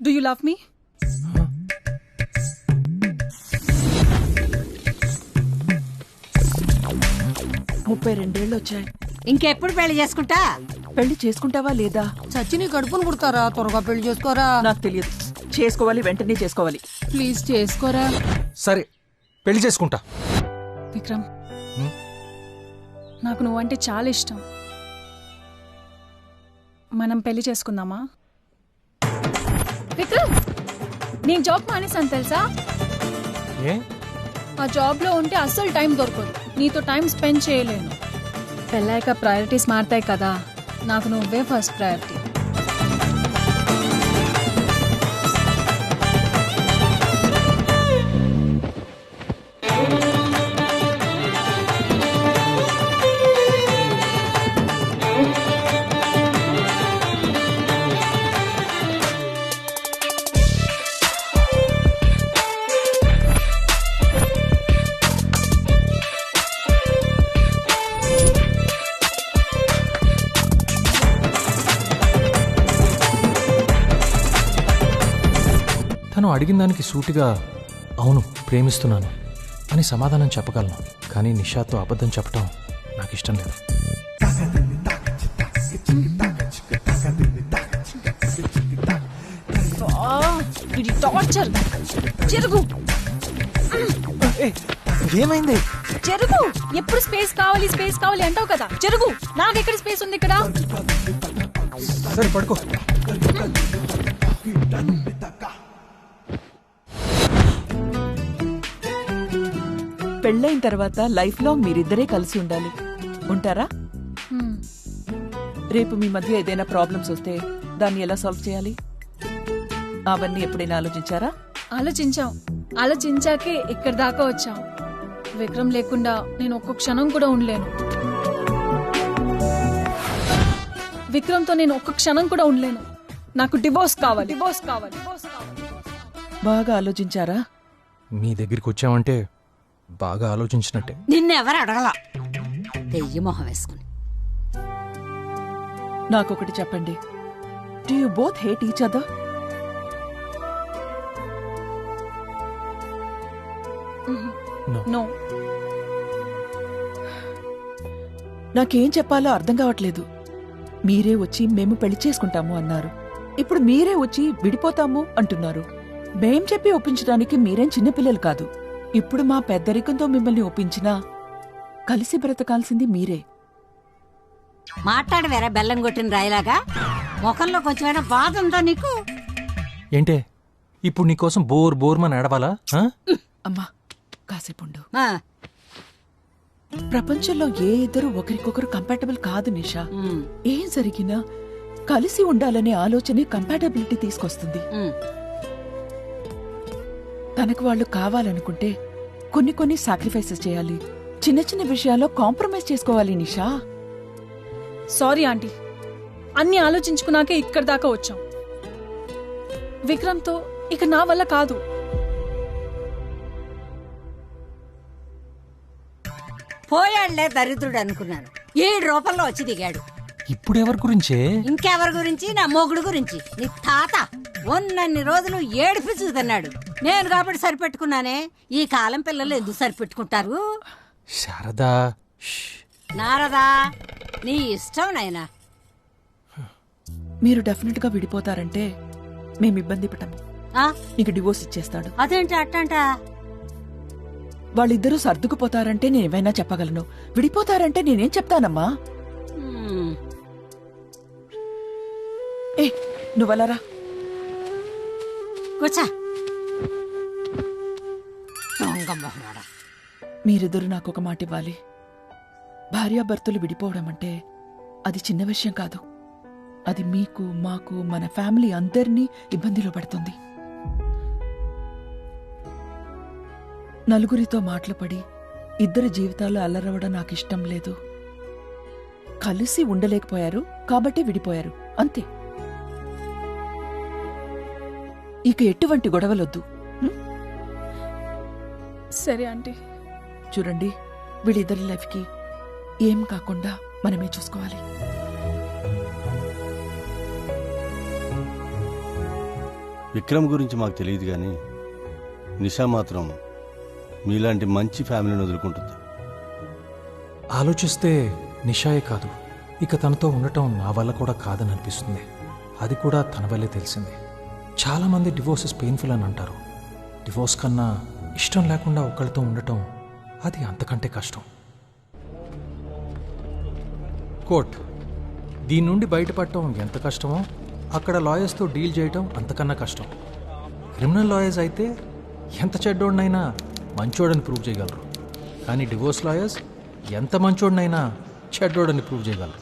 Do you love మీ? ముప్పై 2 వచ్చాయి. ఇంకెప్పుడు పెళ్లి చేసుకుంటా? పెళ్లి చేసుకుంటావా లేదా? చచ్చిని కడుపును పుడతారా? త్వరగా పెళ్లి చేసుకోరా. నాకు తెలియదు. చేసుకోవాలి, వెంటనే చేసుకోవాలి. ప్లీజ్ చేసుకోరా. సరే పెళ్లి చేసుకుంటా. విక్రమ్, నాకు నువ్వంటే చాలా ఇష్టం. మనం పెళ్లి చేసుకుందామా? విక్రమ్, నేను జాబ్ మానేసాను తెలుసా? ఏ? ఆ జాబ్లో ఉంటే అస్సలు టైం దొరకదు. నీతో టైం స్పెండ్ చేయలేను. పెళ్ళాక ప్రయారిటీస్ మారుతాయి కదా. నాకు నువ్వే ఫస్ట్ ప్రయారిటీ. తను అడిగిన దానికి సూటిగా అవును ప్రేమిస్తున్నాను అని సమాధానం చెప్పగలను, కానీ నిషాతో అబద్ధం చెప్పటం నాకు ఇష్టం లేదు. టార్చర్. చెరుగు ఏమైంది? చెరుగు. ఎప్పుడు స్పేస్ కావాలి అంటావు కదా. చెరుగు. నాకెక్కడ స్పేస్ ఉంది ఇక్కడ? సరే పడుకో. పెళ్ళైన తర్వాత లైఫ్ లాంగ్ మీరిద్దరే కలిసి ఉండాలి. ఉంటారా? రేపు మీ మధ్య ఏదైనా ప్రాబ్లమ్స్ వస్తే దాన్ని ఎలా సాల్వ్ చేయాలి? అవన్నీ ఎప్పుడైనా ఆలోచించారా? ఆలోచించాకే ఇక్కడి దాకా వచ్చాం. విక్రమ్ లేకుండా నేను ఒక్క క్షణం కూడా ఉండలేను. విక్రమ్తో నేను ఒక్క క్షణం కూడా ఉండలేను. నాకు డివోర్స్ కావాలి. బాగా ఆలోచించారా? మీ దగ్గరికి వచ్చామంటే బాగా ఆలోచించినట్టే. నిన్నెవరు అడగల. తెయ్యి మొహం వేసుకుని. నాకొకటి చెప్పండి. Do you both hate each other? No. నాకేం చెప్పాలో అర్థం కావట్లేదు. మీరే వచ్చి మేము పెళ్లి చేసుకుంటాము అన్నారు. ఇప్పుడు మీరే వచ్చి విడిపోతాము అంటున్నారు. మేం చెప్పి ఒప్పించడానికి మీరేం చిన్నపిల్లలు కాదు. ఇప్పుడు మా పెద్దరికంతో మిమ్మల్ని ఒప్పించినా కలిసి బ్రతకాల్సింది మీరే. మాట్లాడి వేరే బెల్లం కొట్టిన రాయిలాగా. ముఖంలో కొంచెమైనా బాధ ఉందా నీకు? ఏంటే ఇప్పుడు నీకోసం బోర్మని ఏడవాలా? అమ్మా కాసేపుండు. ఆ, ప్రపంచంలో ఏ ఇద్దరు ఒకరికొకరు కంపాటబుల్ కాదు నిషా. ఉమ్, ఏం జరిగినా కలిసి ఉండాలనే ఆలోచనే కంపాటబిలిటీ తీసుకొస్తుంది. ఉమ్. తనకు వాళ్ళు కావాలనుకుంటే కొన్ని సాక్రిఫైసెస్ చేయాలి. చిన్న చిన్న విషయాల్లో కాంప్రమైజ్ చేసుకోవాలి నిషా. సారీ ఆంటీ, అన్ని ఆలోచించుకున్నాకే ఇక్కడి దాకా వచ్చాం. విక్రమ్తో ఇక నా వల్ల కాదు. పోయాళ్లే దరిద్రుడు అనుకున్నాను. 7 రూపాయల్లో వచ్చి దిగాడు. ఇప్పుడు ఎవరి గురించే? ఇంకెవరి గురించి? నా మొగుడు గురించి. నీ తాత ఉన్నన్ని రోజులు ఏడిపి తిన్నాడు. నేను కాబట్టి సరిపెట్టుకున్నానే. ఈ కాలం పిల్లలు ఎందుకు సరిపెట్టుకుంటారు? శారదా. నారదా, నీ ఇష్టం నాయనా. మీరు డెఫినెట్ గా విడిపోతారంటే మేము ఇబ్బంది పెట్టము. ఆ, నీకు డివోర్స్ ఇచ్చేస్తాడు. అదేంటి అట్టంట? వాళ్ళిద్దరూ సర్దుకుపోతారంటే నేనేమైనా చెప్పగలను. విడిపోతారంటే నేనేం చెప్తానమ్మా? ఉమ్, ఏ నువ్వలరా. కూర్చో. దొంగ మొహనాడా. మీరిద్దరూ నాకొక మాట ఇవ్వాలి. భార్యాభర్తలు విడిపోవడం అంటే అది చిన్న విషయం కాదు. అది మీకు, మాకు, మన ఫ్యామిలీ అందరినీ ఇబ్బందిలో పడుతుంది. నలుగురితో మాటలు పడి ఇద్దరి జీవితాలు అల్లరవడం నాకిష్టం లేదు. కలిసి ఉండలేకపోయారు కాబట్టి విడిపోయారు, అంతే. ఇక ఎటువంటి గొడవలొద్దు. సరే ఆంటీ. చూడండి, వీళ్ళిద్దరి లైఫ్కి ఏం కాకుండా మనమే చూసుకోవాలి. విక్రమ్ గురించి మాకు తెలియదు కానీ నిషా మాత్రం మీలాంటి మంచి ఫ్యామిలీని వదులుకుంటుంది. ఆలోచిస్తే నిషాయే కాదు, ఇక తనతో ఉండటం నా వల్ల కూడా కాదని అనిపిస్తుంది. అది కూడా తన వల్లే తెలిసింది. చాలామంది డివోర్సెస్ పెయిన్ఫుల్ అని అంటారు. డివోర్స్ కన్నా ఇష్టం లేకుండా ఒకళ్ళతో ఉండటం అది అంతకంటే కష్టం. కోర్ట్, దీని నుండి బయటపడటం ఎంత కష్టమో అక్కడ లాయర్స్తో డీల్ చేయటం అంతకన్నా కష్టం. క్రిమినల్ లాయర్స్ అయితే ఎంత చెడ్డోడినైనా మంచోడని ప్రూవ్ చేయగలరు, కానీ డివోర్స్ లాయర్స్ ఎంత మంచోడినైనా చెడ్డోడని ప్రూవ్ చేయగలరు.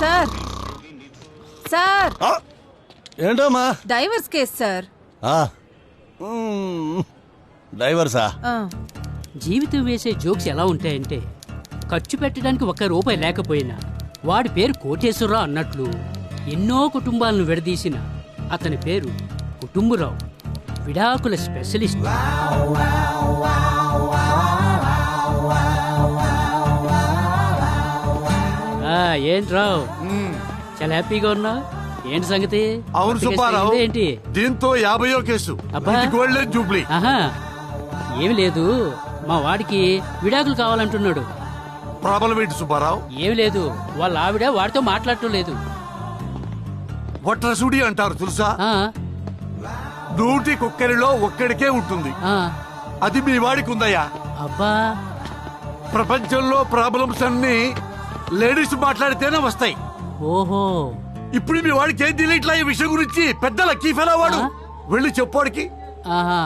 సార్ సార్ ఏంటమ్మా? Divorce case sir. డ్రైవర్సా? జీవితం వేసే జోక్స్ ఎలా ఉంటాయంటే, ఖర్చు పెట్టడానికి ఒక్క రూపాయి లేకపోయినా వాడి పేరు కోటేశ్వరరావు అన్నట్లు ఎన్నో కుటుంబాలను విడదీసిన అతని పేరు కుటుంబరావు, విడాకుల స్పెషలిస్ట్. ఏంటి రావు, చాలా హ్యాపీగా ఉన్నావు? ఏంటి సంగతి? అవును సుబ్బారావు, ఏంటి దీంతో 50వ కేసు. అబ్బా. ఇది గోల్డెన్ జూబ్లీ. ఆహా, ఏమి లేదు, మా వాడికి విడాకులు కావాలంటున్నాడు. ప్రాబ్లం ఏంటి సుబ్బారావు? ఏమి లేదు, వాళ్ళ ఆవిడ వాడితో మాట్లాడటం లేదు. వట్రసుడి అంటారు తెలుసా? ఆ, 100 కుక్కరిలో ఒక్కడికే ఉంటుంది. ఆ, అది మీ వాడికి ఉందయ్యా. అబ్బా, ప్రపంచంలో ప్రాబ్లమ్స్ అన్ని లేడీస్ మాట్లాడితేనే వస్తాయి. ఓహో, ఇప్పుడు మీ వాడికి ఏం తెలియట్లా ఈ విషయం గురించి? పెద్ద లక్కీ ఫెలో వాడు. వెళ్ళి చెప్పోడికి. ఆహా,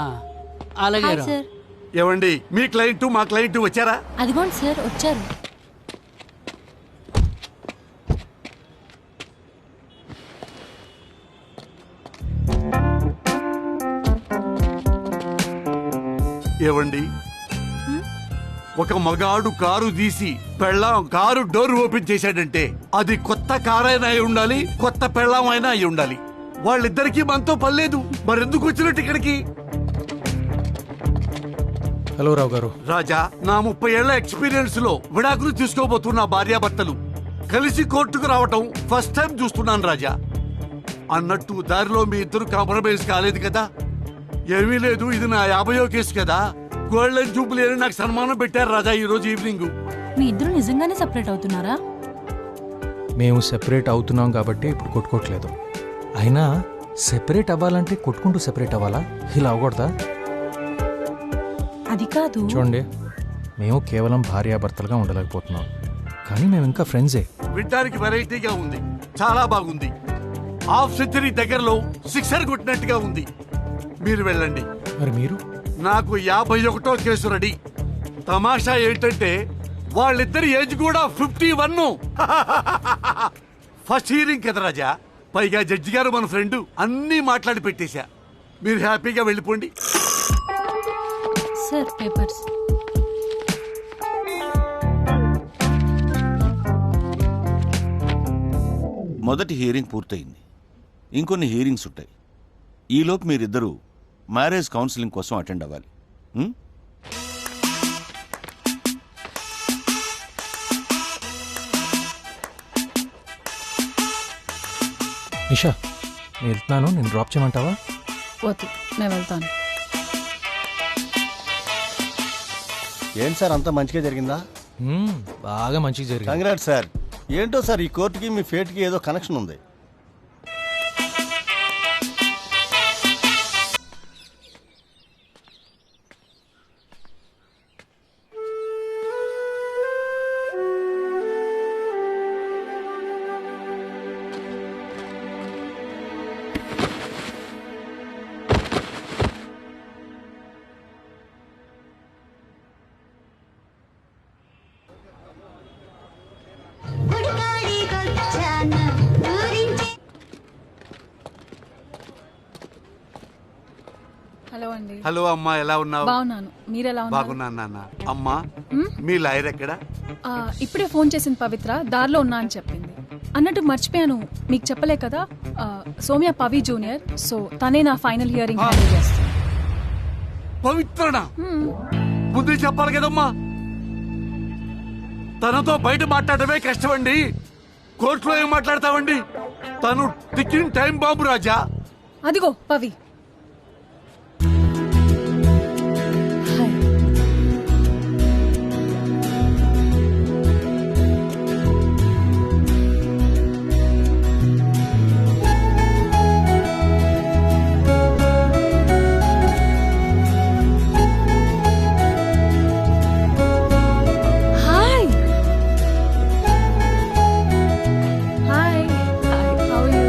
అలాగే రా. ఏవండి, మీ క్లయింట్ మా క్లయింట్ వచ్చారా? అదిగోండి సార్ వచ్చారు. ఏవండి, ఒక మగాడు కారు తీసి పెళ్ళాం కారు డోర్ ఓపెన్ చేశాడంటే అది కొత్త కారైనా అయి ఉండాలి, కొత్త పెళ్ళాం అయినా అయి ఉండాలి. వాళ్ళిద్దరికీ మనతో పర్లేదు, మరెందుకు వచ్చినట్టు ఇక్కడికి? హలో రావు గారు. రాజా, నా 30 ఏళ్ల ఎక్స్పీరియన్స్ లో విడాకులు తీసుకోబోతున్న భార్యాభర్తలు కలిసి కోర్టుకు రావటం ఫస్ట్ టైం చూస్తున్నాను రాజా. అన్నట్టు దారిలో మీ ఇద్దరు కాంప్రమైజ్ కాలేదు కదా? ఏమీ లేదు, ఇది నా 50వ కేసు కదా. గోల్డెన్ జూబ్లీ అని నాకు సన్మానం పెట్టారు రాజా ఈ రోజు ఈవినింగ్. మీ ఇద్దరు నిజంగానే సెపరేట్ అవుతున్నారా? మేము సెపరేట్ అవుతున్నాం కాబట్టి ఇప్పుడు కొట్టుకోవట్లేదు. అయినా సెపరేట్ అవ్వాలంటే కొట్టుకుంటూ సెపరేట్ అవ్వాలా? ఇలా అవ్వకూడదా? అది కాదు. చూడండి, మేము కేవలం భార్యాభర్తలుగా ఉండలేకపోతున్నాం, కానీ మేము ఇంకా ఫ్రెండ్సే. వినడానికి వెరైటీగా ఉంది, చాలా బాగుంది. హాఫ్ సెంచరీ దగ్గరలో సిక్సర్ కొట్టినట్టుగా ఉంది. మీరు వెళ్ళండి. మరి మీరు? నాకు 51వ కేసు రెడీ. తమాషా ఏంటంటే వాళ్ళిద్దరి ఏజ్ కూడా 51. ఫస్ట్ హియరింగ్ కదా రాజా, పైగా జడ్జి గారు మన ఫ్రెండ్, అన్నీ మాట్లాడి పెట్టేశా. మీరు హ్యాపీగా వెళ్ళిపోండి. Sir papers. మొదటి హియరింగ్ పూర్తయింది, ఇంకొన్ని హియరింగ్స్ ఉంటాయి. ఈలోపు మీరిద్దరూ మ్యారేజ్ కౌన్సిలింగ్ కోసం అటెండ్ అవ్వాలి. నిషా, నేను వెళ్తున్నాను, నేను డ్రాప్ చేయమంటావా? వద్దు, నేను వెళ్తాను. ఏంటి సార్, అంతా మంచిగా జరిగిందా? బాగా మంచిగా జరిగింది. Congrats sir. ఏంటో సార్, ఈ కోర్టుకి మీ ఫేట్కి ఏదో కనెక్షన్ ఉంది. హలో అండి. హలో అమ్మా, ఎలా ఉన్నావు? బాగున్నాను, మీరెలా ఉన్నారు? బాగున్నాను నాన్న. అమ్మా, మీ లాయర్ ఎక్కడా? ఇప్పుడే ఫోన్ చేసింది పవిత్ర, దారిలో ఉన్నా అని చెప్పింది. అన్నట్టు మర్చిపోయాను, మీకు చెప్పలే కదా, సౌమ్య పవి జూనియర్, సో తనే నా ఫైనల్ హియరింగ్ హ్యాండిల్ చేస్తుంది. పవిత్రనా? ముందే చెప్పాలి కదమ్మా. తనతో బయట మాట్లాడటమే కష్టమండి, కోర్టులో ఏం మాట్లాడతామండి? తను టికింగ్ టైం బాంబు రాజా. అదిగో Pavi. Hi. Hi. Hi. How you?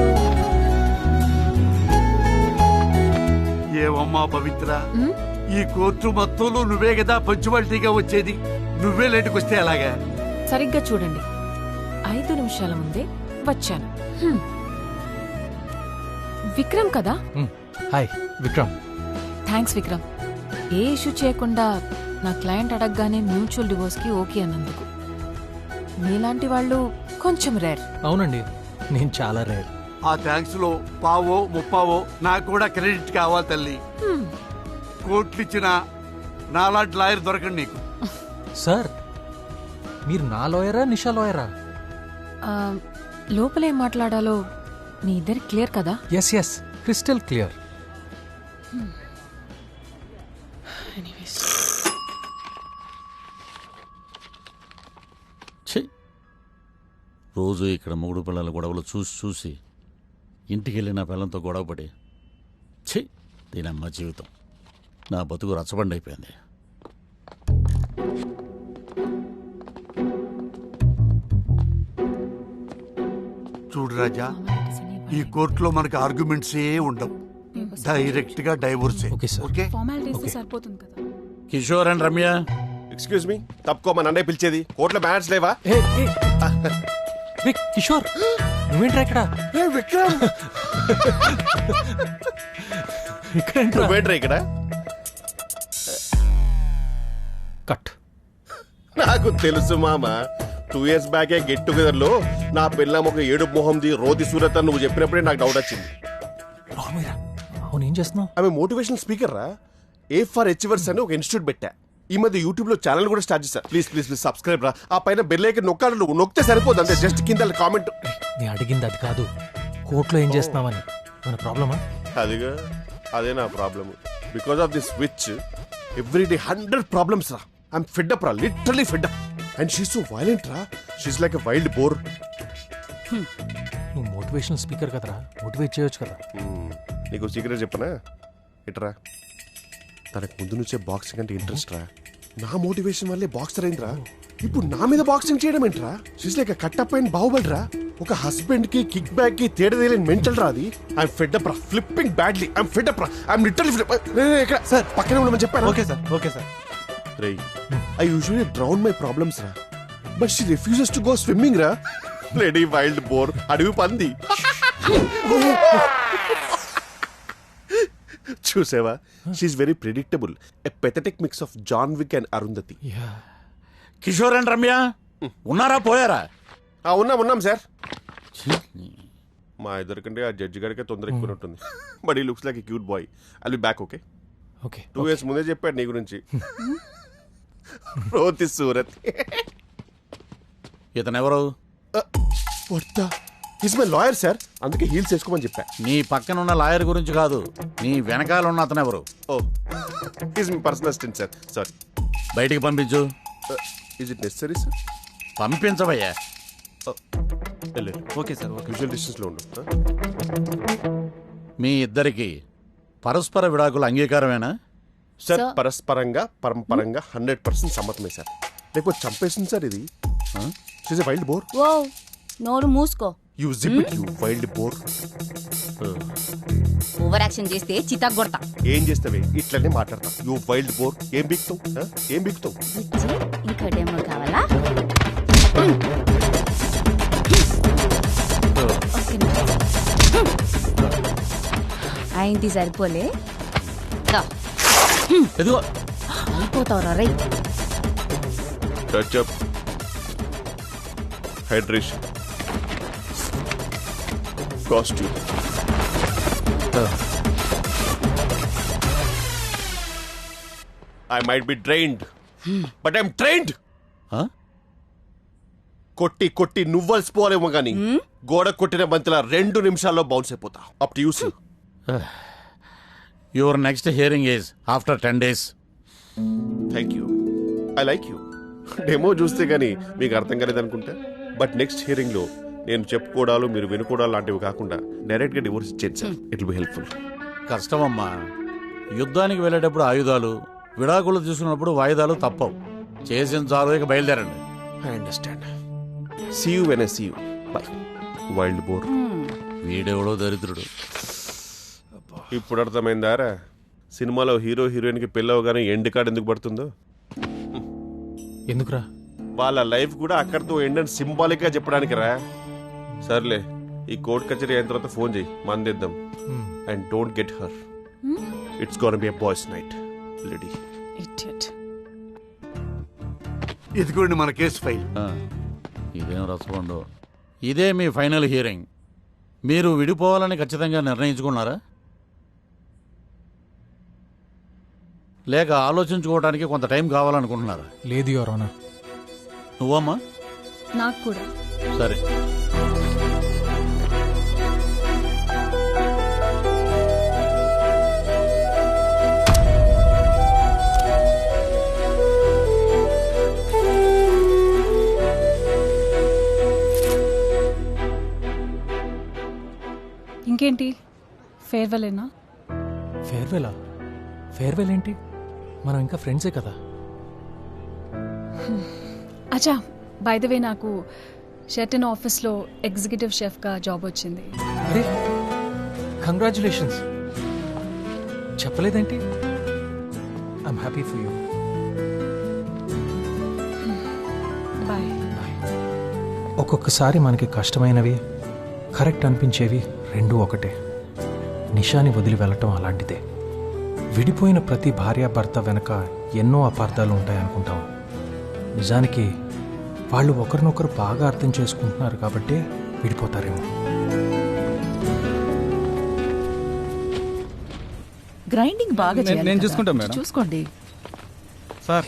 ఏమమ్మా పవిత్ర, ఈ కోర్టు మొత్తంలో నువ్వే కదా పంచువాలిటీగా వచ్చేది. నువ్వే లేటుకు వస్తే ఎలాగా? సరిగ్గా చూడండి, 5 నిమిషాల ముందే వచ్చాను. విక్రమ్ కదా? హాయ్ విక్రమ్. థ్యాంక్స్ విక్రమ్. ఏ ఇష్యూ చేయకుండా నా క్లయింట్ అడగగానే మ్యూచువల్ డివోర్స్ కి ఓకే అన్నందుకు. మీలాంటి వాళ్ళు కొంచెం రేర్. అవునండి, నేను చాలా రేర్. ఆ థ్యాంక్స్ లో పావో ముప్పావో నాకు కూడా క్రెడిట్ కావాలి తల్లి. కోర్టులు ఇచ్చిన నాలాంటి లాయర్ దొరకండి నీకు. సార్, మీరు నా లాయరా నిషా లాయరా? లోపలేం మాట్లాడాలో మీ ఇద్దరికి క్లియర్ కదా? Yes yes, crystal clear. రోజు ఇక్కడ మూడు పిల్లల గొడవలు చూసి చూసి ఇంటికి వెళ్ళి నా పిల్లలతో గొడవపడి ఛీ, దీనమ్మ జీవితం. నా బతుకు రచ్చబండి అయిపోయింది. చూడు రాజా, ఈ కోర్టులో మనకి ఆర్గ్యుమెంట్స్ ఏ ఉండవు. డైరెక్ట్ గా divorce. Okay sir. Okay, formalities సరిపోతుంది కదా. Kishore and Ramya, excuse me, తప్పుకోమని అన్నయ్య పిలిచేది. కోర్టులో బ్యానర్స్ లేవా? కిషోర్, నువ్వేంట్రా ఇక్కడ? విక్రమ్, నువ్వేంట్రా ఇక్కడ? కట్. నాకు తెలుసు మామ, 2 years బ్యాకే గెట్ టుగెదర్ లో నా పిల్లం ఒక ఏడు మొహంది రోది సూరత్ అని నువ్వు చెప్పినప్పుడే నాకు డౌట్ వచ్చింది. అవును, ఏం చేస్తున్నావు? ఆమె మోటివేషనల్ స్పీకర్ రా. ఏ ఫర్ అచీవర్స్ అని ఒక ఇన్స్టిట్యూట్ పెట్టా. ఈ మధ్య యూట్యూబ్ లో ఛానల్ కూడా స్టార్ట్ చేశా. ప్లీజ్ ప్లీజ్ ప్లీజ్ సబ్స్క్రైబ్ రా. ఆ పైన బెల్ ఐకాన్ నొక్కాలి. నువ్వు నొక్కితే సరిపోదు, అంతే. జస్ట్ కింద కామెంట్. నేను అడిగింది అది కాదు, కోర్టులో ఏం చేస్తున్నావని. మన ప్రాబ్లమా? అదిగా, అదే నా problem. Because of this which every day 100 problems రా. ఐఎమ్ ఫెడ్ అప్ రా, literally fed up. And she's so violent రా. She's like a wild boar. నువ్వు మోటివేషనల్ స్పీకర్ కదరా, మోటివేట్ చేయొచ్చు కదా. నీకు సీక్రెట్ చెప్పనా? ఇట్రా, తనకు ముందు నుంచే బాక్సింగ్ అంటే ఇంట్రెస్ట్ రా. నా మోటివేషన్ వల్లే బాక్సర్ అయిందిరా. ఇప్పుడు నా మీద బాక్సింగ్ చేయడం ఏంట్రా? షీస్ లైక్ కట్టప్ అయిన బాహుబలి రా. ఒక హస్బెండ్ కి కిక్ బ్యాక్ కి తేడా తెలియని మెంటల్ రా అది. ఐఎమ్ ఫెడ్ అప్ రా, flipping badly. I'm fed up రా, I'm literally fed up. Sir పక్కనే ఉండమని చెప్పాను. Okay sir, okay sir. రే, I usually drown my problems రా, but she refuses to go swimming రా. లేడీ వైల్డ్ బోర్, అడవి పంది. చూసావా? She's very predictable. A pathetic mix of John Wick and Arundhati. Kishore and Ramya ఉన్నారా పోయారా? ఉన్నాం సార్. మా ఇద్దరికంటే ఆ జడ్జి గారికి తొందర ఎక్కువ ఉంటుంది. బట్ ఈ looks like a cute boy. I'll be back. Okay okay. 2 years ముందే చెప్పాడు నీ గురించి. రోతి సూరత్. ఇతనెవరు? హిస్ మై లాయర్ సార్, అందుకే హీల్స్ వేసుకోమని చెప్పా. నీ పక్కన ఉన్న లాయర్ గురించి కాదు, నీ వెనకాల ఉన్న అతనెవరు? Oh, he's my personal assistant sir. Sorry. బయటికి పంపించు. Is it necessary sir? పంపించవయ్యా. Okay sir. యూజువల్ డిస్టెన్స్ లో ఉండు. మీ ఇద్దరికి పరస్పర విడాకుల అంగీకారమేనా? Sir పరస్పరంగా పరంపరంగా 100% సమ్మతమే sir. లేకపోతే చంపేసింది సార్ ఇది. She's a wild boar. ఓ నోరు మూసుకో. You zip it, you wild boar. Over action చేస్తే చితాకు కొడతా. ఏం చేస్తావే? ఇట్లనే మాట్లాడతాం. You wild boar. ఏం బిక్తావు? ఏం బిక్తావు? ఇంకా డెమో కావాలా? అయింది సరిపోలే. ఎదుగో అయిపోతావురా రై. Touch up, hydration, costume. I might be drained, but I'm trained. Huh? కొట్టి కొట్టి నువ్వల్సిపోలేమో గాని గోడ కొట్టిన బంతిలా 2 నిమిషాల్లో బౌన్స్ అయిపోతా. Up to you see. Your next hearing is after 10 days. Thank you. I like you. Demo చూస్తే గానీ మీకు అర్థం కాలేదనుకుంటా. బట్ నెక్స్ట్ హియరింగ్ లో నేను చెప్పుకోవడాలు మీరు వినుకోవడాలు లాంటివి కాకుండా డైరెక్ట్ గా డివోర్స్ ఇచ్చేది sir. It will be helpful. కష్టమమ్మా. యుద్ధానికి వెళ్ళేటప్పుడు ఆయుధాలు, విడాకులు తీసుకున్నప్పుడు వాయిదాలు తప్పవు. చేసిన చాలు, ఇక బయలుదేరండి. I understand. See you when I see you. Bye. Wild bore. వీడెవడో దరిద్రుడు. ఇప్పుడు అర్థమైందారా సినిమాలో హీరో హీరోయిన్ కి పెళ్ళవగానే ఎండ్ కార్డ్ ఎందుకు పడుతుందో? ఎందుకురా? వాళ్ళ లైఫ్ కూడా అక్కడితో ఎండ్ అని సింబాలిక్ గా చెప్పడానికి రా. సర్లే, ఈ కోర్ట్ కచేరీ అయిన తర్వాత ఫోన్ చేయి, మందిద్దాం. And don't get her. It's gonna be a boys night. Lady idiot. ఇదిగోండి మన కేసు ఫైల్. ఇదేం రసపండు. ఇదే మీ ఫైనల్ హియరింగ్. మీరు విడిపోవాలని ఖచ్చితంగా నిర్ణయించుకున్నారా, లేక ఆలోచించుకోవడానికి కొంత టైం కావాలనుకుంటున్నారా? లేదు యువర్ ఆనర్. నువ్వమ్మా? నాకు కూడా. సరే. ఇంకేంటి, ఫేర్వెలేనా? ఫేర్వెలా? ఫేర్వెల్ ఏంటి? మనం ఇంకా ఫ్రెండ్సే కదా. అచ్చా, బై ద వే నాకు షెర్టన్ ఆఫీస్లో ఎగ్జిక్యూటివ్ షెఫ్గా జాబ్ వచ్చింది. అరే, కంగ్రాచులేషన్స్. చెప్పలేదేంటి? I'm happy for you. Bye. ఒక్కొక్కసారి మనకి కష్టమైనవి, కరెక్ట్ అనిపించేవి రెండూ ఒకటే. నిషాని వదిలి వెళ్ళటం అలాంటిదే. విడిపోయిన ప్రతి భార్యాభర్త వెనక ఎన్నో అపార్థాలు ఉంటాయనుకుంటాం. నిజానికి వాళ్ళు ఒకరినొకరు బాగా అర్థం చేసుకుంటున్నారు కాబట్టే విడిపోతారేమో. గ్రైండింగ్ బాగా చేయాలి. నేను చూసుకుంటా మేడం. చూసుకోండి.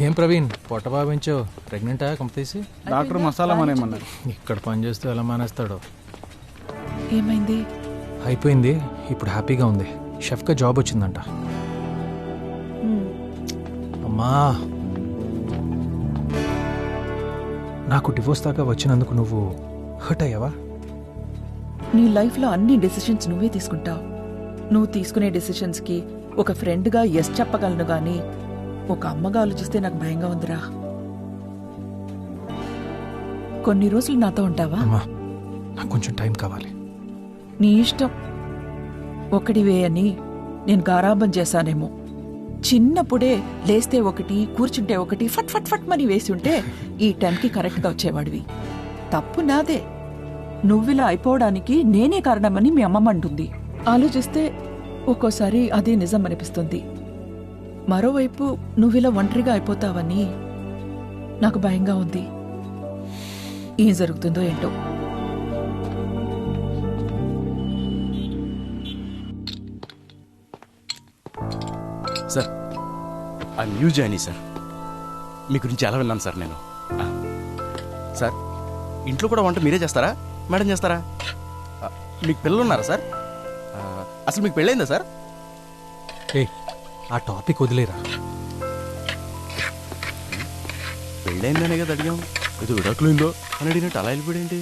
ఏం ప్రవీణ్, పొట్ట బాగా పెంచావు? ప్రెగ్నెంటా కంపెనీసి? డాక్టర్ మసాలా మానేమన్నారు. ఇక్కడ పని చేస్తూ ఎలా మానేస్తాడో. ఏమైంది? అయిపోయింది. ఇప్పుడు హ్యాపీగా ఉంది. షెఫ్గా జాబ్ వచ్చిందంట. అమ్మా, నాకు డివోర్స్ దాకా వచ్చినందుకు నువ్వు హర్ట్ అయ్యావా? నీ లైఫ్లో అన్ని డెసిషన్స్ నువ్వే తీసుకుంటావు. నువ్వు తీసుకునే డెసిషన్స్కి ఒక ఫ్రెండ్గా ఎస్ చెప్పగలను గానీ ఒక అమ్మగా ఆలోచిస్తే నాకు భయంగా ఉందిరా. కొన్ని రోజులు నాతో ఉంటావా? అమ్మా, నాకు కొంచెం టైం కావాలి. నీ ఇష్టం. ఒకడివే అని నేను గారాబం చేశానేమో. చిన్నప్పుడే లేస్తే ఒకటి, కూర్చుంటే ఒకటి, ఫట్ ఫట్ ఫట్ మని వేసి ఉంటే ఈ టైంకి కరెక్ట్గా వచ్చేవాడివి. తప్పు నాదే. నువ్విలా అయిపోవడానికి నేనే కారణమని మీ అమ్మమ్మ అంటుంది. ఆలోచిస్తే ఒక్కోసారి అదే నిజం అనిపిస్తుంది. మరోవైపు నువ్విలా ఒంటరిగా అయిపోతావని నాకు భయంగా ఉంది. ఏం జరుగుతుందో ఏంటో. సార్, ఆ న్యూ జాయినీ సార్, మీ గురించి ఎలా విన్నాను సార్ నేను. సార్, ఇంట్లో కూడా వంట మీరే చేస్తారా, మేడం చేస్తారా? మీకు పిల్లలు ఉన్నారా సార్? అసలు మీకు పెళ్ళైందా సార్? ఏ, ఆ టాపిక్ వదిలేరా. పెళ్ళైందనే కదా అడిగాం. ఏదో విడాకులుందో అని అడిగినట్టు అలా వెళ్ళిపోయాడేంటి?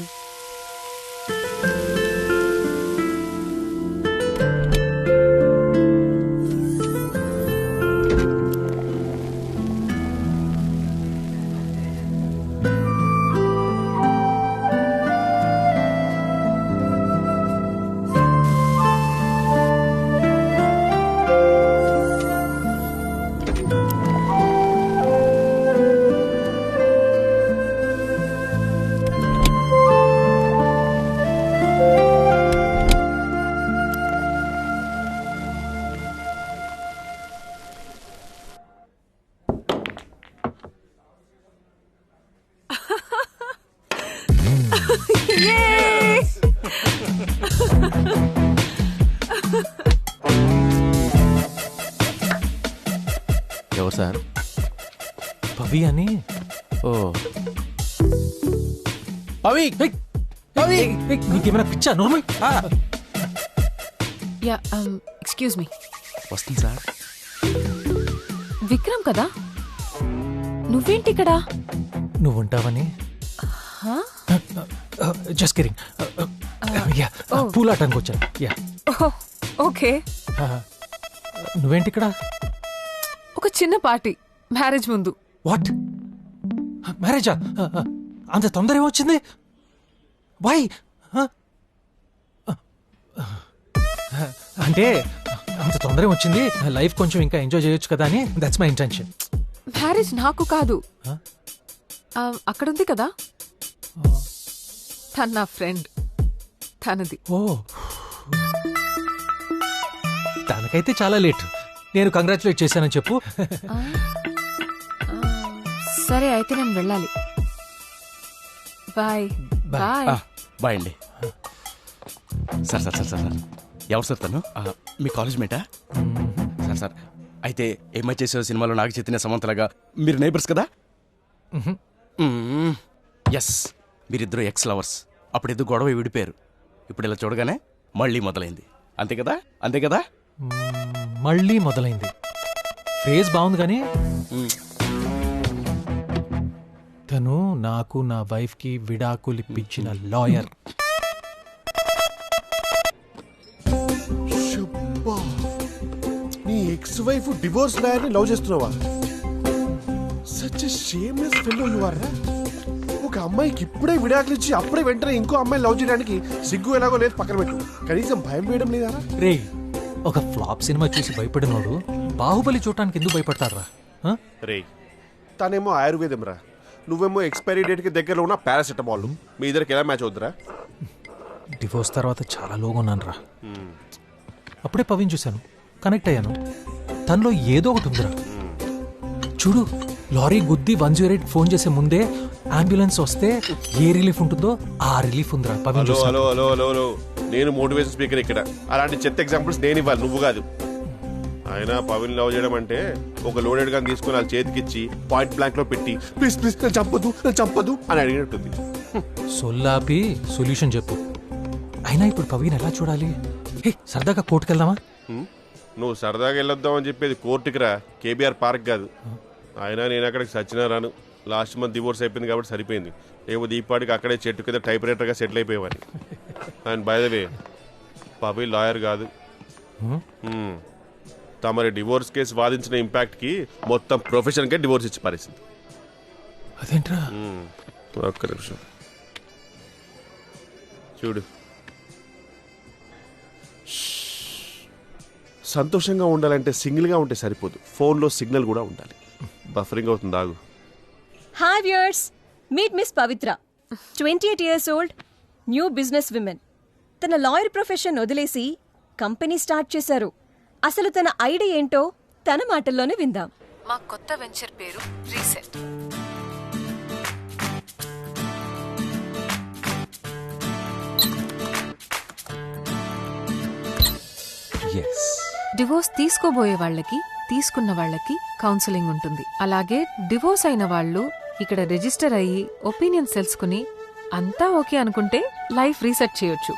ఎవరు సార్? పవి అని. ఓ పవి, నీకేమైనా పిచ్చా నార్మల్? Yeah excuse me. వస్తుంది సార్. విక్రమ్ కదా, నువ్వేంటి ఇక్కడ? నువ్వు ఉంటావని. జస్ట్ కిరింగ్. యా, పూలాటానికి వచ్చాను. Yeah, okay. నువ్వేంటి ఇక్కడ? ఒక చిన్న పార్టీ, మ్యారేజ్ ముందు. వాట్? మ్యారేజా? అంత తొందర ఏమొచ్చింది? వై? అంటే అంత తొందర వచ్చింది, లైఫ్ కొంచెం ఇంకా ఎంజాయ్ చేయొచ్చు కదా అని. That's my intention. మ్యారేజ్ నాకు కాదు, అక్కడ ఉంది కదా, తన నా ఫ్రెండ్, తనది. ఓ, తనకైతే చాలా లేట్. నేను కంగ్రాచులేట్ చేశానని చెప్పు. సరే అయితే నేను వెళ్ళాలి. బాయ్. బాయ్. బాయ్ అండి. సార్ సార్ సార్ సార్ ఎవరు సార్ తను? మీ కాలేజ్ మేటా? సార్ సార్ అయితే ఏమై చేసే సినిమాలో నాగ చైతన్య సమంతలాగా మీరు నైబర్స్ కదా? ఎస్, మీరిద్దరు ఎక్స్ లవర్స్. అప్పుడు ఎద్దు గొడవ విడిపోయారు. ఇప్పుడు ఇలా చూడగానే మళ్ళీ మొదలైంది. అంతే కదా? అంతే కదా? మళ్ళీ మొదలైంది. ఫేజ్ బాగుంది కానీ తను నాకు నా వైఫ్ కి విడాకులు ఇప్పించిన లాయర్. నీ ఎక్స్ వైఫ్ డివోర్స్ లాయర్ ని లవ్ చేస్తున్నావా? Such a shameless fellow you are. ఒక అమ్మాయికి ఇప్పుడే విడాకులు ఇచ్చి అప్పుడే వెంటనే ఇంకో అమ్మాయి లవ్ చేయడానికి సిగ్గు ఎలాగో లేదు, పక్కన పెట్టు. కనీసం భయం వేయడం లేదా? రే, ఒక ఫ్లాప్ సినిమా చూసి భయపడినోడు బాహుబలి చూడటానికి ఎందుకు భయపడతారా? రే, తనేమో ఆయుర్వేదం రా, నువ్వేమో ఎక్స్పైరీ డేట్ కి దగ్గరలో ఉన్న పారాసెటమాల్. మీ ఇద్దరికి ఎలా మ్యాచ్ అవుతురా? డివోర్స్ తర్వాత చాలా లోగా ఉన్నాను రా. అప్పుడే పవిన్ చూశాను, కనెక్ట్ అయ్యాను. తనలో ఏదో ఒకటి ఉందిరా. చూడు, లారీ గుద్ది 108 ఫోన్ చేసే ముందే అంబులెన్స్ వస్తే ఏ రిలీఫ్ ఉంటుందో ఆ రిలీఫ్ ఉందిరా పవిన్. హలో హలో హలో హలో, నేను మోటివేషన్ స్పీకర్ ఇక్కడ. అలాంటి చెత్త ఎగ్జాంపుల్స్ నేను ఇవ్వాలి, నువ్వు కాదు. ఆయన పవిన్ లవ్ చేయడం అంటే ఒక లోడెడ్ గాని తీసుకుని వాళ్ళ చేతికిచ్చి పాయింట్ బ్లాంక్ లో పెట్టి ప్లీజ్ ప్లీజ్ నన్ను చంపదు అని అడిగినట్టుంది. సొల్లాపి సొల్యూషన్ చెప్పు. అయినా ఇప్పుడు పవిన్ ఎలా చూడాలి? సరదాగా కోర్టుకు వెళ్దామా? నువ్వు సరదాగా వెళ్ళొద్దాం అని చెప్పేది కోర్టుకి రా, కేబీఆర్ పార్క్ కాదు. అయినా నేను అక్కడికి సచ్చినా రాను. లాస్ట్ మంత్ డివోర్స్ అయిపోయింది కాబట్టి సరిపోయింది. లేకపోతే ఈ పాటికి అక్కడే చెట్టు కింద టైప్ రైటర్గా సెటిల్ అయిపోయేవాడిని. అండ్ బై ద వే, పవిన్ లాయర్ కాదు. తమరి డివోర్స్ కేసు వాదించిన ఇంపాక్ట్ కి మొత్తం ప్రొఫెషన్ కే డివోర్స్ ఇచ్చి పారేసింది. అదేంట్రా? ఒక్క నిమిషం చూడు. సంతోషంగా ఉండాలంటే సింగిల్గా ఉంటే సరిపోదు, ఫోన్లో సిగ్నల్ కూడా ఉండాలి. బఫరింగ్ అవుతుంది, ఆగు. హాయ్ వ్యూయర్స్, మీట్ మిస్ పవిత్ర, 28 years old, new business women. తన లాయర్ ప్రొఫెషన్ వదిలేసి కంపెనీ స్టార్ట్ చేశారు. అసలు తన ఐడియా ఏంటో తన మాటల్లోనే విందాం. మా కొత్త వెంచర్ పేరు రీసెట్. డివోర్స్ తీసుకోబోయే వాళ్ళకి, తీసుకున్న వాళ్ళకి కౌన్సిలింగ్ ఉంటుంది. అలాగే డివోర్స్ అయిన వాళ్ళు ఇక్కడ రిజిస్టర్ అయ్యి ఒపీనియన్స్ తెలుసుకుని అంతా ఓకే అనుకుంటే లైఫ్ రీసెట్ చేయొచ్చు.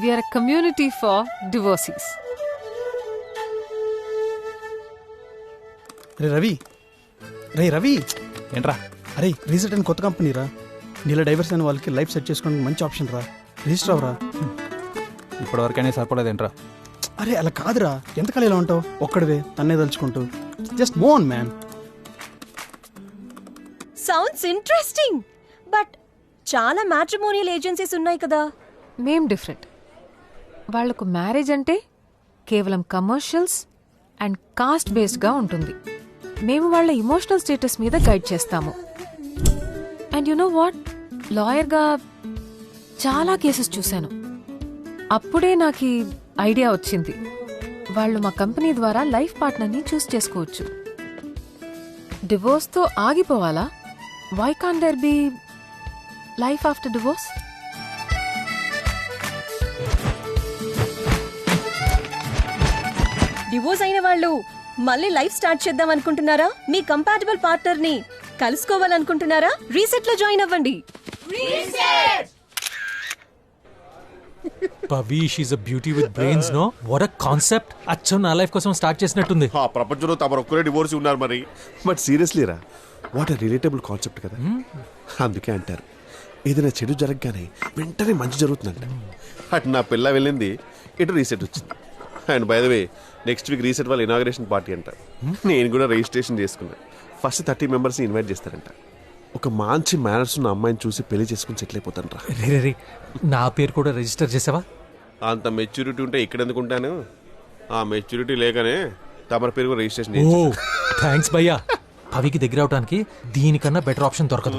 We are a community for divorcees. రే రవి ఏంట్రా? అరే రీసెట్ అని కొత్త కంపెనీ రా. నీళ్ళ డైవర్స్ అయిన వాళ్ళకి లైఫ్ సెట్ చేసుకోవడానికి మంచి ఆప్షన్ రా. రిజిస్టర్ అవరా. ఇప్పటివరకైనా సరిపడదేంట్రా? అరే అలా కాదురా, ఎంతకాలం ఇలా ఉంటావు ఒక్కడివే తన్నే తలుచుకుంటూ? Just move on man. Sounds interesting, but చాలా మ్యాట్రిమోనియల్ ఏజెన్సీస్ ఉన్నాయి కదా. మేం డిఫరెంట్. వాళ్లకు మ్యారేజ్ అంటే కేవలం కమర్షియల్స్ అండ్ కాస్ట్ బేస్డ్గా ఉంటుంది. మేము వాళ్ళ ఇమోషనల్ స్టేటస్ మీద గైడ్ చేస్తాము. అండ్ యు నో వాట్, లాయర్గా చాలా కేసెస్ చూశాను. అప్పుడే నాకు ఐడియా వచ్చింది, వాళ్ళు మా కంపెనీ ద్వారా లైఫ్ పార్ట్నర్ని చూస్ చేసుకోవచ్చు. డివోర్స్తో ఆగిపోవాలా? Why can't there be life after divorce? Divorce అయిన వాళ్ళు మళ్ళీ లైఫ్ స్టార్ట్ చేద్దాం అనుకుంటున్నారా? మీ కంపాటబుల్ పార్ట్నర్ ని కలుసుకోవాలనుకుంటున్నారా? రీసెట్ లో జాయిన్ అవ్వండి. Pavi she's a beauty with brains know what a concept. అచ్చం నా లైఫ్ కోసం స్టార్ట్ చేసినట్టుంది. ఆ ప్రపంచంలో తమరు ఒక్కరే డివోర్స్ ఉన్నారు మరి. బట్ సీరియస్లీ రా, వాట్ ఎ రిలేటబుల్ కాన్సెప్ట్ కదా. అందుకే అంటారు ఏదైనా చెడు జరగగానే వెంటనే మంచి జరుగుతుందంట. అటు నా పిల్ల వెళ్ళింది, ఇటు రీసెట్ వచ్చింది. And by the way next week reset వాళ్ళ ఇనాగ్రేషన్ పార్టీ అంట. నేను కూడా రిజిస్ట్రేషన్ చేసుకున్నాను. ఫస్ట్ 30 మెంబర్స్ని ఇన్వైట్ చేస్తారంట. ఒక మంచి మేనర్స్ ఉన్న అమ్మాయిని చూసి పెళ్లి చేసుకుని సెటిల్ అయిపోతాను రా. రే నా పేరు కూడా రిజిస్టర్ చేసావా? అంత మెచ్యూరిటీ ఉంటే ఇక్కడ ఎందుకుంటాను. ఆ మెచ్యూరిటీ లేకనే తమరి పేరు కూడా రిజిస్ట్రేషన్ ఓ థ్యాంక్స్ భయ్యా. పవికి దగ్గర అవడానికి దీనికన్నా బెటర్ ఆప్షన్ దొరకదు.